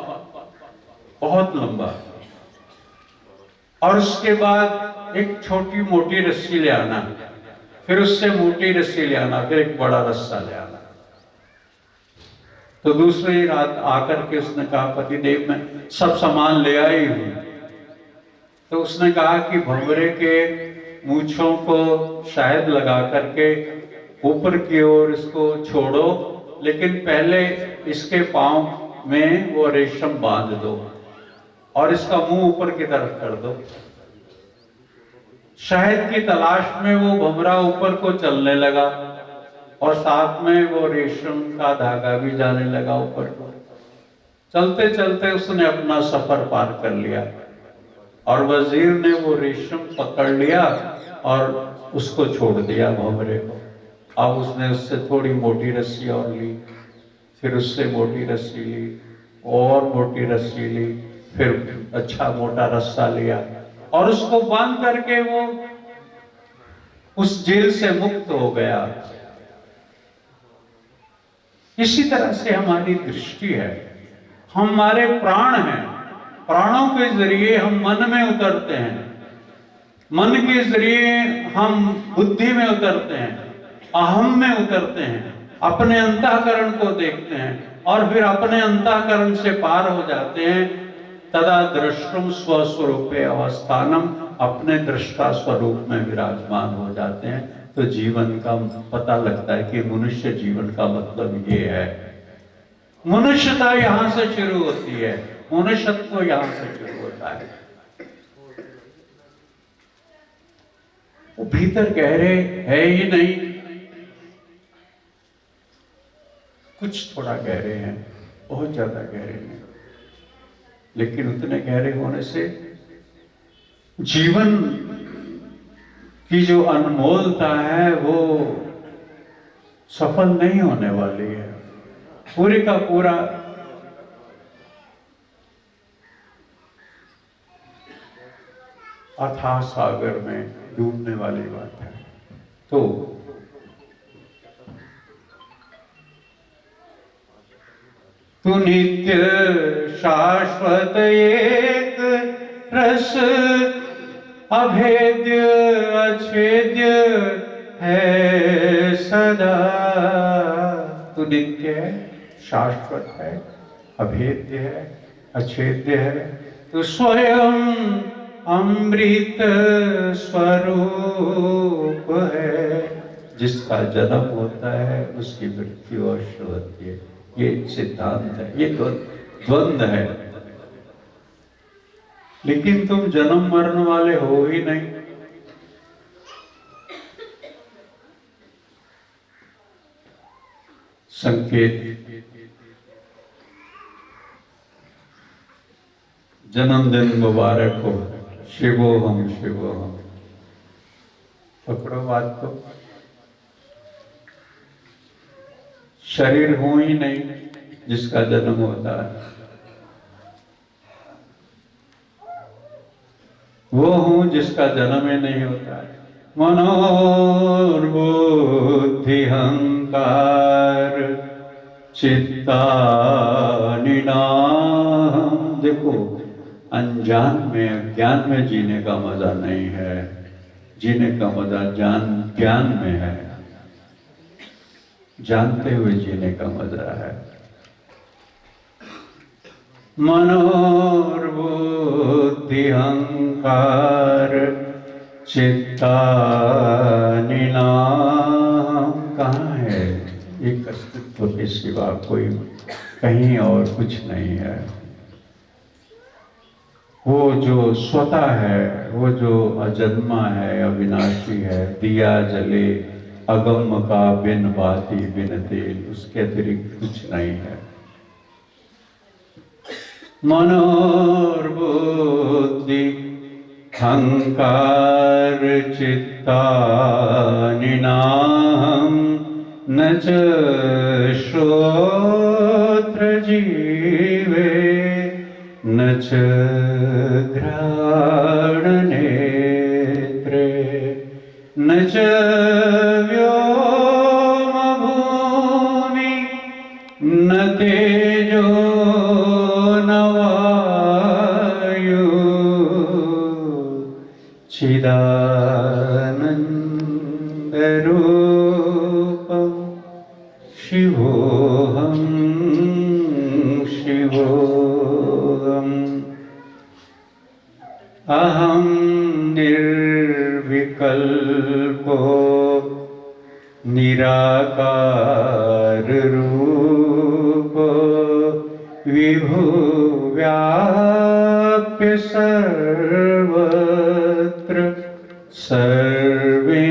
बहुत लंबा। और उसके बाद एक छोटी मोटी रस्सी ले आना, फिर उससे मोटी रस्सी ले आना, फिर एक बड़ा रस्सा ले आना। तो दूसरी रात आकर के उसने कहा, पतिदेव मैं सब सामान ले आई हूं। तो उसने कहा कि भंवरे के मूंछों को शायद लगा करके ऊपर की ओर इसको छोड़ो, लेकिन पहले इसके पांव में वो रेशम बांध दो और इसका मुंह ऊपर की तरफ कर दो। शहद की तलाश में वो भंवरा ऊपर को चलने लगा और साथ में वो रेशम का धागा भी जाने लगा ऊपर को। चलते चलते उसने अपना सफर पार कर लिया और वजीर ने वो रेशम पकड़ लिया और उसको छोड़ दिया भंवरे को। अब उसने उससे थोड़ी मोटी रस्सी और ली, फिर उससे मोटी रस्सी ली और मोटी रस्सी ली, फिर अच्छा मोटा रस्सा लिया और उसको बांध करके वो उस जेल से मुक्त हो गया। इसी तरह से हमारी दृष्टि है, हमारे प्राण हैं, प्राणों के जरिए हम मन में उतरते हैं, मन के जरिए हम बुद्धि में उतरते हैं, अहम में उतरते हैं, अपने अंतःकरण को देखते हैं और फिर अपने अंतःकरण से पार हो जाते हैं। तदा दृष्टुम स्वस्वरूपे अवस्थानम, अपने दृष्टा स्वरूप में विराजमान हो जाते हैं। तो जीवन का पता लगता है कि मनुष्य जीवन का मतलब ये है। मनुष्यता यहां से शुरू होती है, मनुष्यत्व यहां से शुरू होता है। वो भीतर गहरे है ही नहीं, कुछ थोड़ा गहरे हैं, बहुत ज्यादा गहरे नहीं, लेकिन उतने गहरे होने से जीवन की जो अनमोलता है वो सफल नहीं होने वाली है। पूरे का पूरा अथाह सागर में डूबने वाली बात है। तो तू नित्य शाश्वत एक रस अभेद्य अछेद्य है सदा। तू नित्य है, शाश्वत है, अभेद्य है, अछेद्य है। तू स्वयं अमृत स्वरूप है। जिसका जन्म होता है उसकी मृत्यु अवश्य होती है। ये सिद्धांत है, ये द्वंद्व है। लेकिन तुम जन्म मरण वाले हो ही नहीं। संकेत, जन्मदिन मुबारक हो, शिवोहम शिवोहम। पकड़ो बात को। शरीर हो ही नहीं जिसका जन्म होता है, वो हूं जिसका जन्म ही नहीं होता है। मनोर्बुद्धि अहंकार चित्ता निनाम। देखो, अनजान में अज्ञान में जीने का मजा नहीं है, जीने का मजा ज्ञान में है, जानते हुए जीने का मजा है। मनोर्बुद्धि अहंकार चित्ता निनाम। कहाँ है? एक अस्तित्व के सिवा कोई कहीं और कुछ नहीं है। वो जो स्वतः है, वो जो अजन्मा है, अविनाशी है, दिया जले अगम का बिन बाती बिन तेल, उसके अतिरिक्त कुछ नहीं है। मनोर्बुद्धि अहंकार चित्ता निनाम न च श्रोत्र जीवे न च घ्राण नेत्रे न च व्योम भूमि न तेजो न वायु चिदानंद रूपम शिवोहम शिवोहम। अहम निर्विकल्पो निराकार रूपो विभु व्याप्य सर्वत्र सर्वेन्द्रियाणां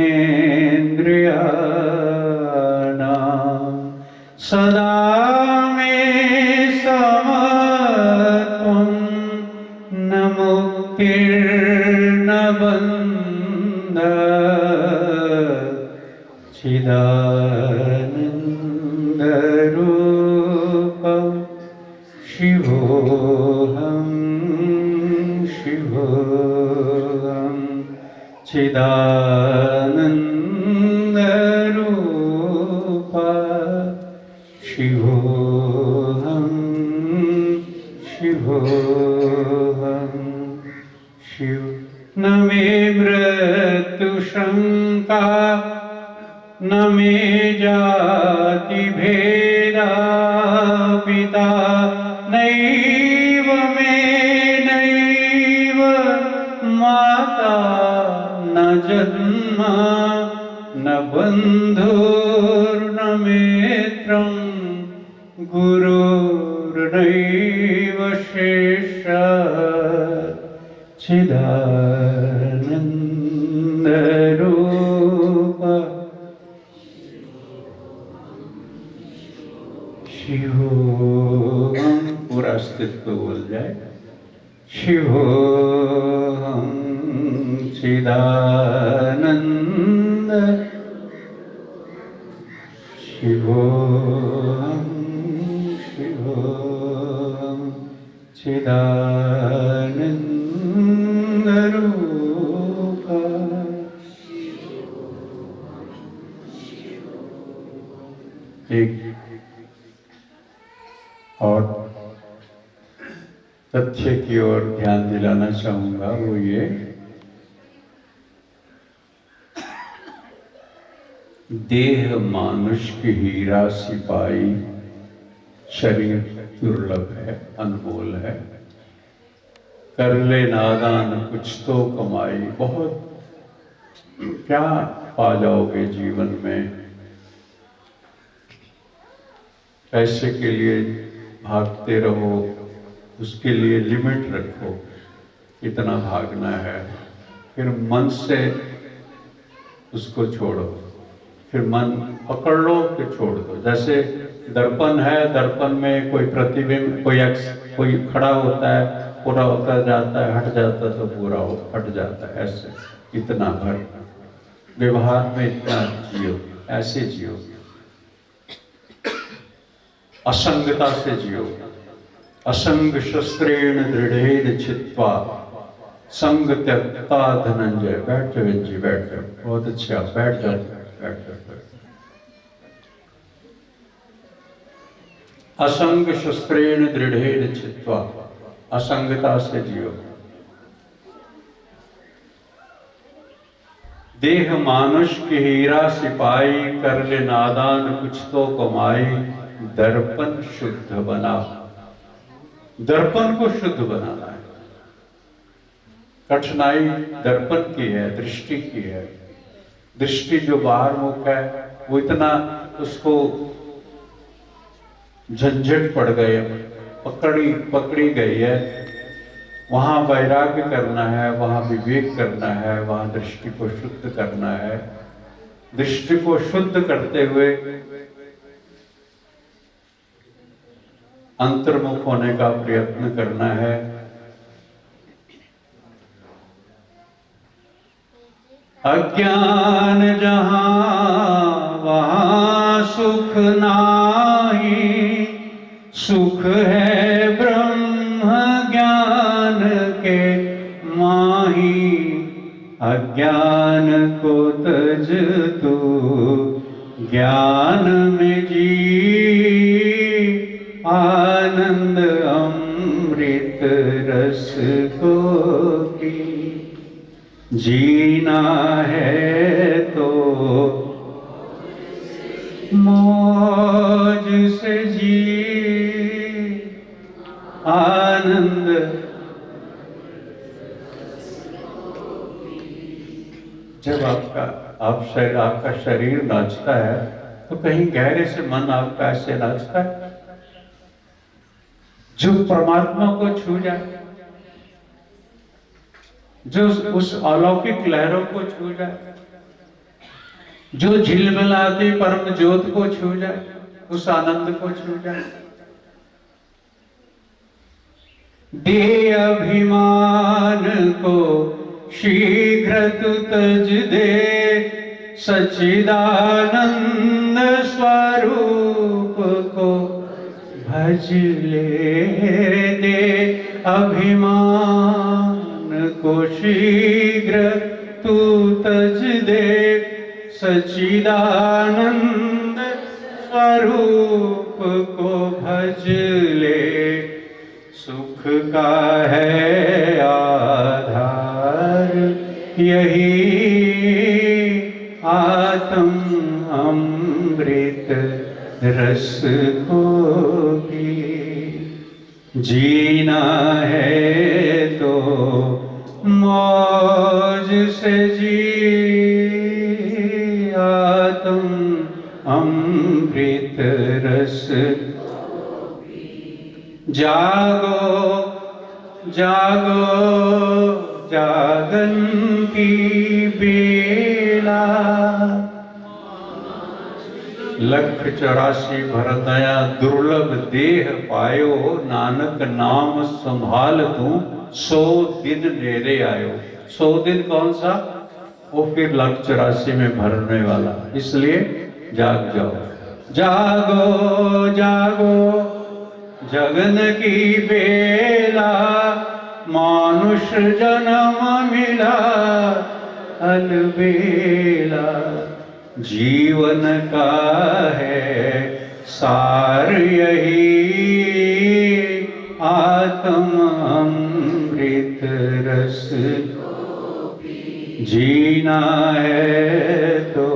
सदा मे समत्वं न मुक्तिर्न बन्धः चिदानन्दरूपं शिवोहम शिवोहम। चिदानन्दरूप शिवोहम शिवोहम शिव। न मे मृत्यु शंका न मे जाति भेदा पिता नैव मे नैव माता न जन्म न बन्धुर्न मित्रं गुरुर्नैव शेषः चिदानन्दरूप शिवोहम। पूरा अस्तित्व बोल जाए, शिवोहम चिदानंद शिवोहम शिवोहम चिदानंद रूप। एक और तथ्य की ओर ध्यान दिलाना चाहूंगा, वो ये देह मानुष की हीरा सिपाही, शरीर दुर्लभ है, अनमोल है। कर ले नादान कुछ तो कमाई। बहुत क्या पा जाओगे जीवन में? पैसे के लिए भागते रहो, उसके लिए लिमिट रखो, कितना भागना है, फिर मन से उसको छोड़ो। फिर मन पकड़ लो, फिर छोड़ दो। जैसे दर्पण है, दर्पण में कोई प्रतिबिंब, कोई खड़ा होता है, पूरा होता जाता है, हट जाता तो पूरा हट जाता है। ऐसे इतना भर व्यवहार में इतना जियो, ऐसे जियो, असंगता से जियो। असंग शस्त्रेण दृढ़ेन छित्त्वा संग त्यक्ता धनंजय। बैठ जाओ जी, बैठ जाओ, बहुत अच्छा, बैठ जाओ, बैठ जाओ। असंग शस्त्रेण दृढ़ेन छित्त्वा, असंगता से जियो। देह मानुष की हीरा सिपाही, कर ले नादान कुछ तो कमाई। दर्पण शुद्ध बना, दर्पण को शुद्ध बनाना है। कठिनाई दर्पण की है, दृष्टि की है। दृष्टि जो बाहर मुख है वो इतना उसको झंझट पड़ गए, पकड़ी गई है। वहां वैराग्य करना है, वहां विवेक करना है, वहां दृष्टि को शुद्ध करना है। दृष्टि को शुद्ध करते हुए अंतर्मुख होने का प्रयत्न करना है। अज्ञान जहां वहां सुख नाही, सुख है ब्रह्म ज्ञान के माही। अज्ञान को तज तू ज्ञान में जी, आनंद अमृत रस को पी। जीना है तो मौज से जी, आनंद। जब आपका शरीर नाचता है तो कहीं गहरे से मन आपका ऐसे नाचता है, जो परमात्मा को छू जाए, जो उस अलौकिक लहरों को छू जाए, जो झिलमिलाती परम ज्योत को छू जाए, उस आनंद को छू जाए। दे अभिमान को शीघ्र तू तज दे, सच्चिदानंद स्वरूप को भज ले। दे अभिमान को शीघ्र तू तज दे, सच्चिदानंद स्वरूप को भज ले। सुख का है आधार यही, आत्म अमृत रस को भी। जीना है तो मौज से जी, आत्म अमृत रस। जागो जागो जागन की बेला, 184 भरदया दुर्लभ देह पायो। नानक नाम संभाल तू 100 दिन मेरे आयो। 100 दिन कौन सा? वो फिर 184 में भरने वाला। इसलिए जाग जाओ, जागो जागो जगन की बेला। मानुष जन्म मिला अलबेला। जीवन का है सार यही, आत्म अमृत रस। जीना है तो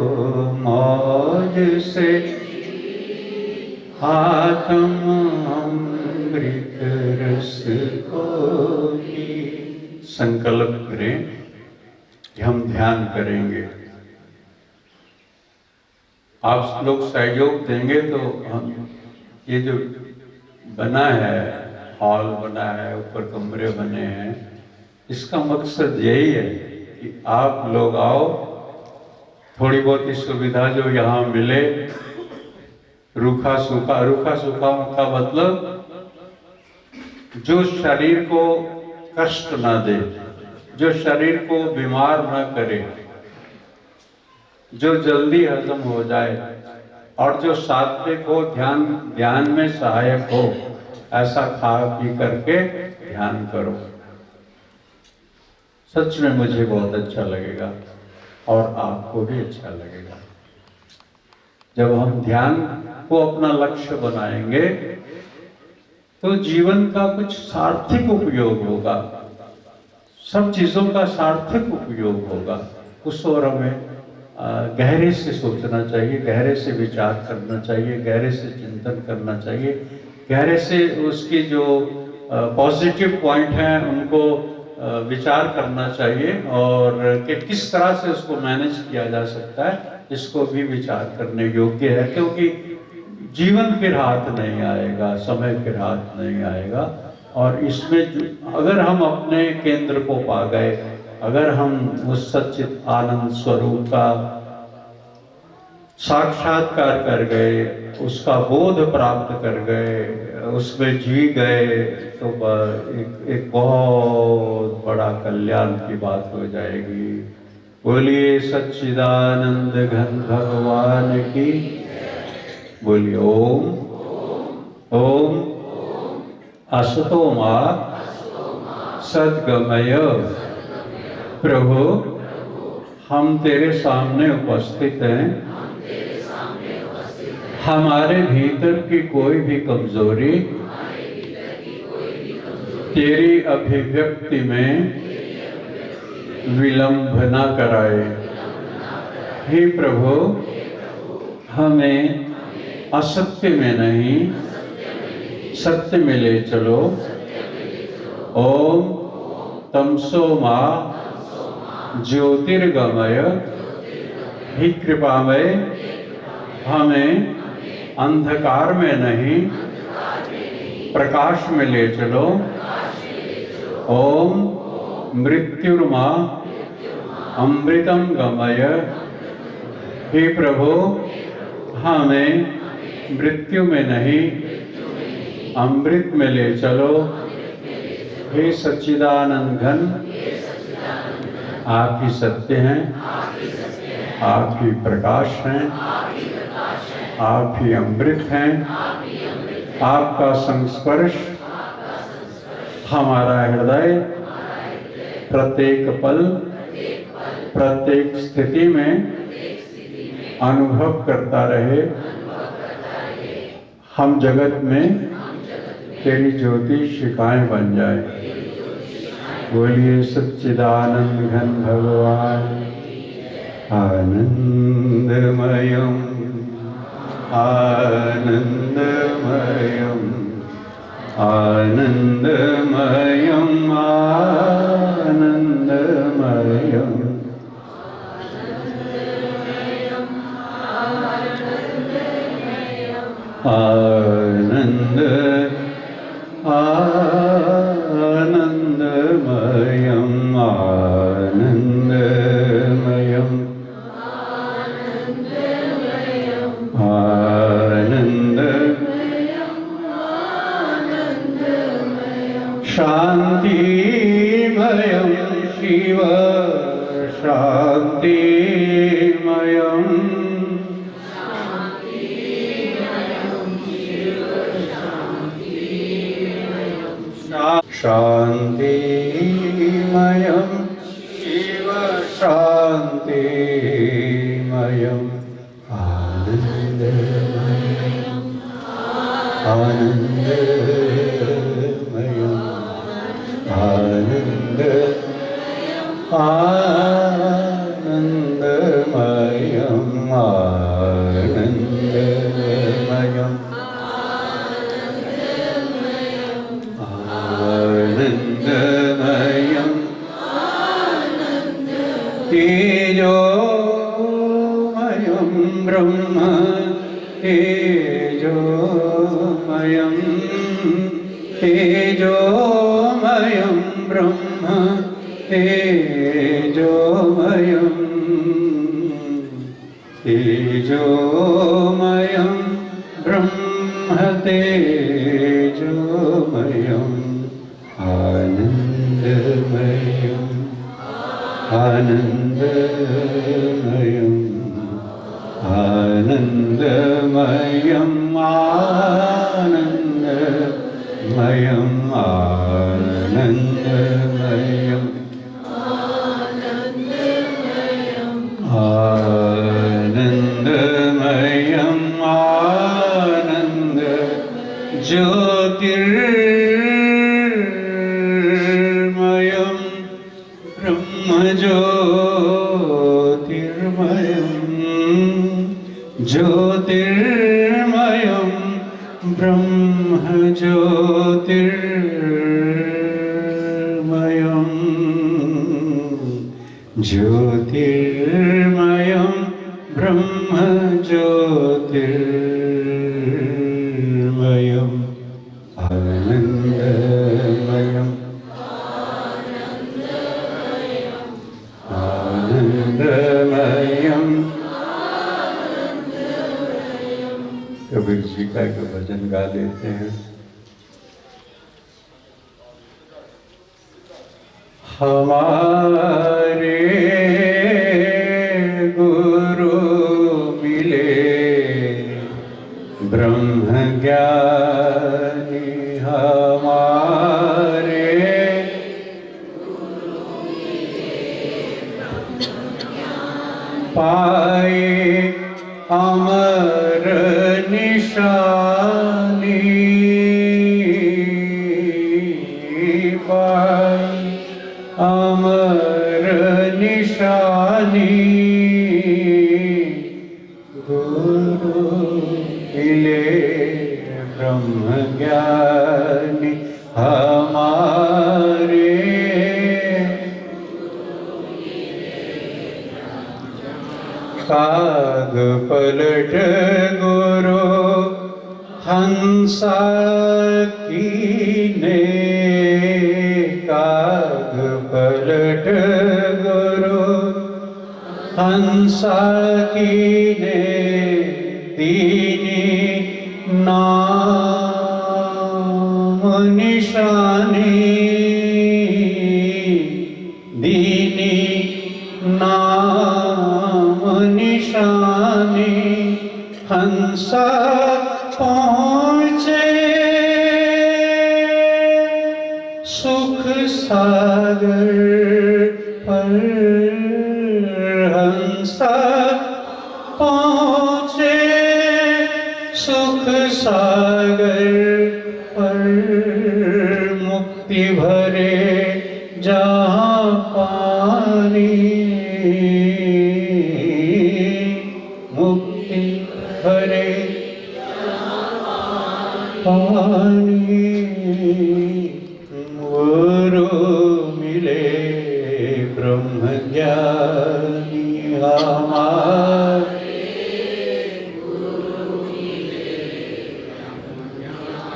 मौज से, आत्म अमृत रस को पी। संकल्प करें कि हम ध्यान करेंगे। आप लोग सहयोग देंगे तो हम ये जो बना है, हॉल बना है, ऊपर कमरे बने हैं, इसका मकसद यही है कि आप लोग आओ, थोड़ी बहुत ही सुविधा जो यहाँ मिले, रूखा सूखा का मतलब जो शरीर को कष्ट ना दे, जो शरीर को बीमार ना करे, जो जल्दी हजम हो जाए और जो सात्विक हो, ध्यान में सहायक हो, ऐसा खा पी करके ध्यान करो। सच में मुझे बहुत अच्छा लगेगा और आपको भी अच्छा लगेगा। जब हम ध्यान को अपना लक्ष्य बनाएंगे तो जीवन का कुछ सार्थक उपयोग होगा, सब चीजों का सार्थक उपयोग होगा। उस ओर हमें गहरे से सोचना चाहिए, गहरे से विचार करना चाहिए, गहरे से चिंतन करना चाहिए, गहरे से उसकी जो पॉजिटिव पॉइंट हैं उनको विचार करना चाहिए और कि किस तरह से उसको मैनेज किया जा सकता है, इसको भी विचार करने योग्य है। क्योंकि जीवन फिर हाथ नहीं आएगा, समय फिर हाथ नहीं आएगा। और इसमें अगर हम अपने केंद्र को पा गए, अगर हम उस सच्चित आनंद स्वरूप का साक्षात्कार कर गए, उसका बोध प्राप्त कर गए, उसमें जी गए, तो एक बहुत बड़ा कल्याण की बात हो जाएगी। बोलिए सच्चिदानंद घन भगवान की, बोलिए ओम ओम। असतो मा सद्गमय। प्रभु, हम तेरे सामने उपस्थित हैं, हमारे भीतर की कोई भी कमजोरी तेरी अभिव्यक्ति में विलंब न कराए। हे प्रभु, हमें असत्य में नहीं सत्य में ले चलो। ओम तमसो मा ज्योतिर्गमय। ही कृपामय, हमें अंधकार में नहीं प्रकाश में ले चलो। ओम मृत्युर्मा अमृतम गमय। हे प्रभु, हमें मृत्यु में नहीं अमृत में ले चलो। हे सच्चिदानंद घन, आप ही सत्य हैं, आप ही प्रकाश हैं, आप ही अमृत हैं। आपका संस्पर्श हमारा हृदय प्रत्येक पल प्रत्येक स्थिति में अनुभव करता रहे। हम जगत में तेरी ज्योति शिखाएं बन जाए। बोलिए सच्चिदानंद घन भगवान। आनंदमयम आनंदमयम आनंदमयम आनंदमयम। आनंद आनंदमयम आनंदमयम आनंद। शांतिमयम शिव शांतिमयम। शांतिमयम शिव शांतिमयम। आनंदमयम आनंदमयम आनंद आनंदमयम आनंदमयम आनंदमयम। तेजोमयम ब्रह्म तेजोमयम तेजोमयम ब्रह्म तेजोमयम। तेजोमयं ब्रह्म तेजोमयम् आनन्दमयम् आनन्दमयम् आनन्दमयम् आनन्दमयम् आनन्दमयम् आनन्दमयम् आनन्द ज्योतिर्मयम् ब्रह्मज्योतिर्मयम् ज्योतिर्मयम् ब्रह्मज्योतिर्मयम् ज्योतिर्मयं ब्रह्मज्योतिर्मयम् आनन्दमयम् आनन्दमयम्। कबीर जी का एक भजन गा लेते हैं। हमारे गुरु मिले ब्रह्म ज्ञानी हमारे पाए अमर निशानी पाए अमर निशानी गुरु मिले ब्रह्म ज्ञानी हमारे काग पलट गुरु हंसा कीने काग पलट गुरु हंसा कीने दीनी नाम निशानी दीनी नाम निशानी हंसा पहुँचे सुख सागर पर हंसा पहुँचे सुख सागर पर मुक्ति भरे जहाँ पानी मुक्ति भरे पानी गुरु मिले ब्रह्म ज्ञानी हमारे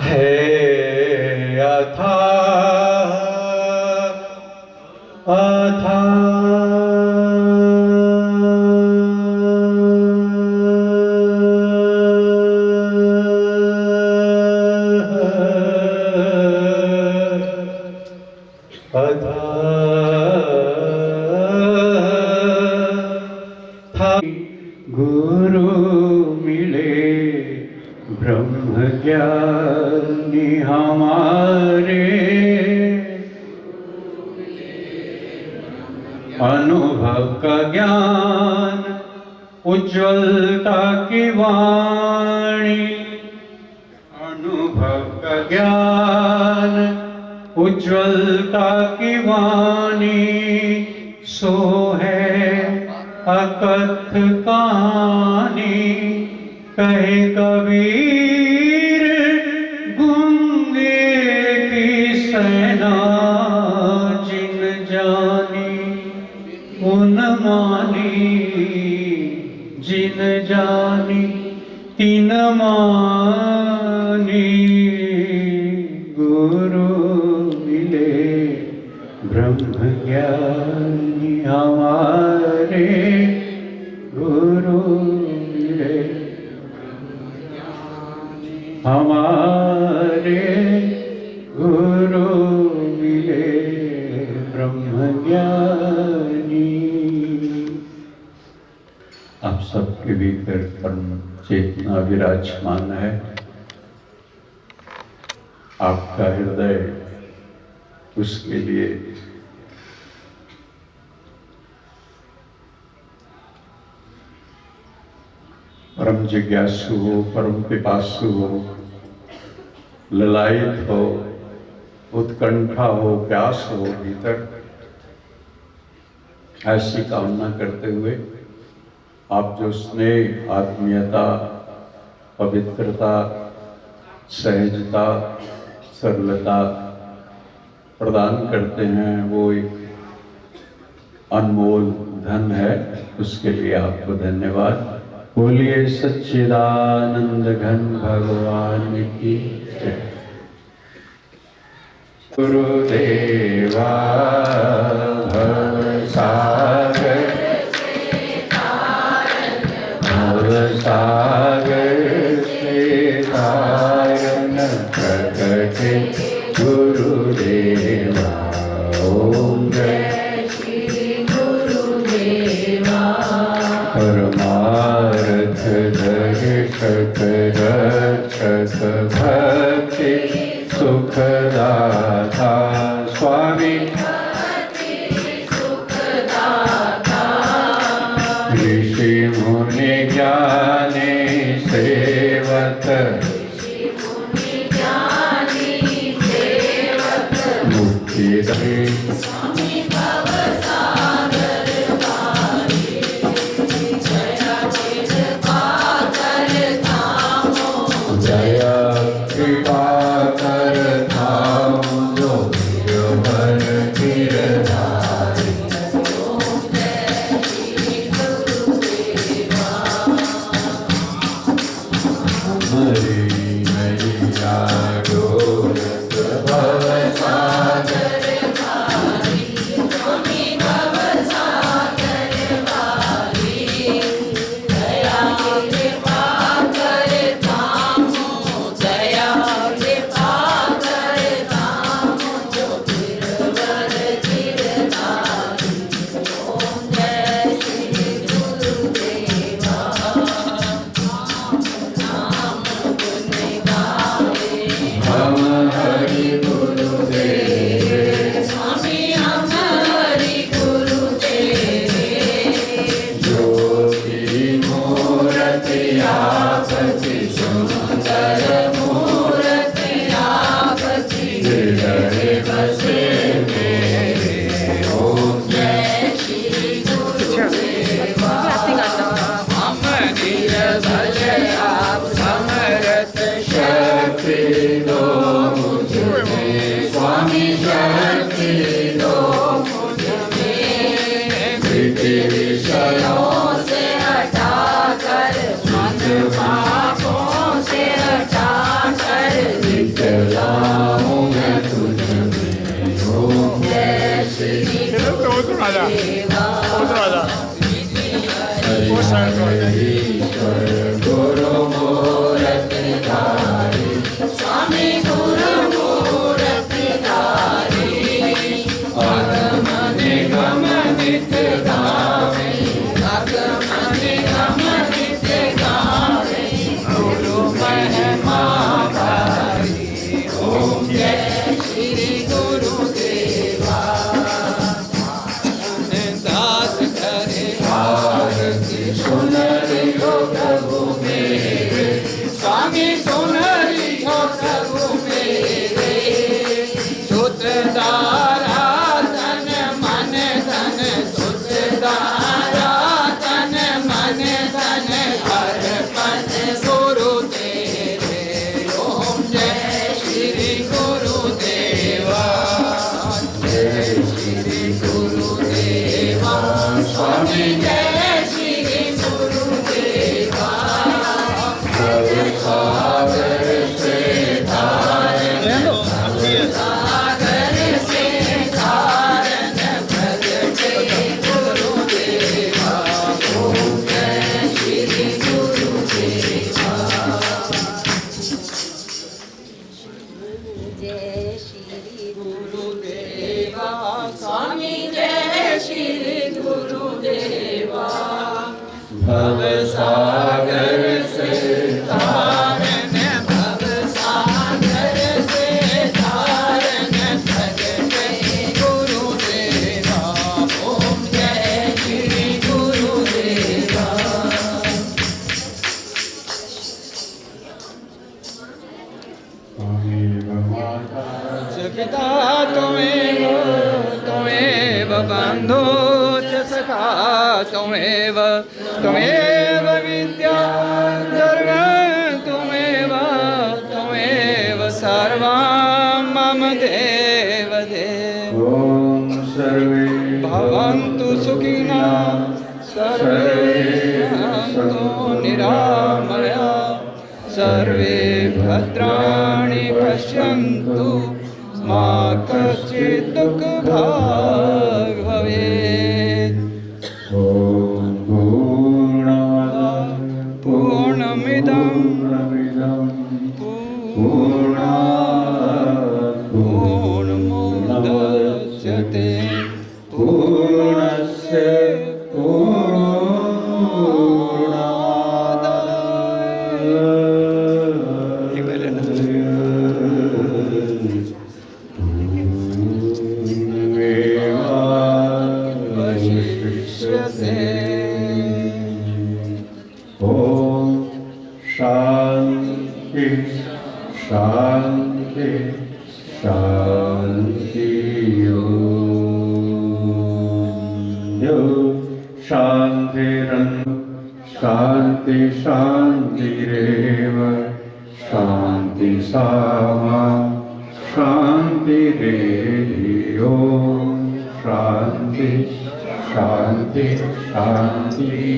है अथाह गुरु मिले ब्रह्म ज्ञानी हमारे अनुभव का ज्ञान उज्ज्वलता की वाणी अनुभव का ज्ञान उज्ज्वलता की वाणी सो है अकथ कहानी कहे कबीर गूंगे की सेना जिन जानी उन मानी जिन जानी तीन मानी गुरु मिले ब्रह्म ज्ञानी हमारे गुरु हमारे गुरु मिले ब्रह्मज्ञानी। आप सबके भीतर परम चेतना विराजमान है। आपका हृदय उसके लिए परम जिज्ञासु हो, परम पिपासु हो, ललायत हो, उत्कंठा हो, प्यास हो भीतर। ऐसी कामना करते हुए आप जो स्नेह, आत्मीयता, पवित्रता, सहजता, सरलता प्रदान करते हैं, वो एक अनमोल धन है। उसके लिए आपको धन्यवाद। बोलिए सच्चिदानंद घन भगवान की जय। गुरुदेवा भवसागर से तारन प्रकटे गुरुदेवा। ओम जय परमार्थ दर्शक रक्षक भक्ति सुखदाता स्वामी ऋषि मुनि ज्ञानी सेवक मुक्ति
सुन च पिता त्वमेव त्वमेव बन्धो च सखा त्वमेव त्वमेव विद्या सर्वं त्वमेव त्वमेव सर्वं मम देव देव
ॐ सर्वे
भवन्तु सुखिनः सर्वे सन्तु निरामया सर्वे भद्राणि पश्यन्तु मा कश्चित् दुःखभाग् भवेत्
ॐ पूर्णमदः
पूर्णमिदं
पूर्णात्
पूर्णमुदच्यते
पूर्णस्य शांति शांति शांति यो शांतिरन् शांति शांतिरेव शांति सामा शांतिरेव शांति शांति शांति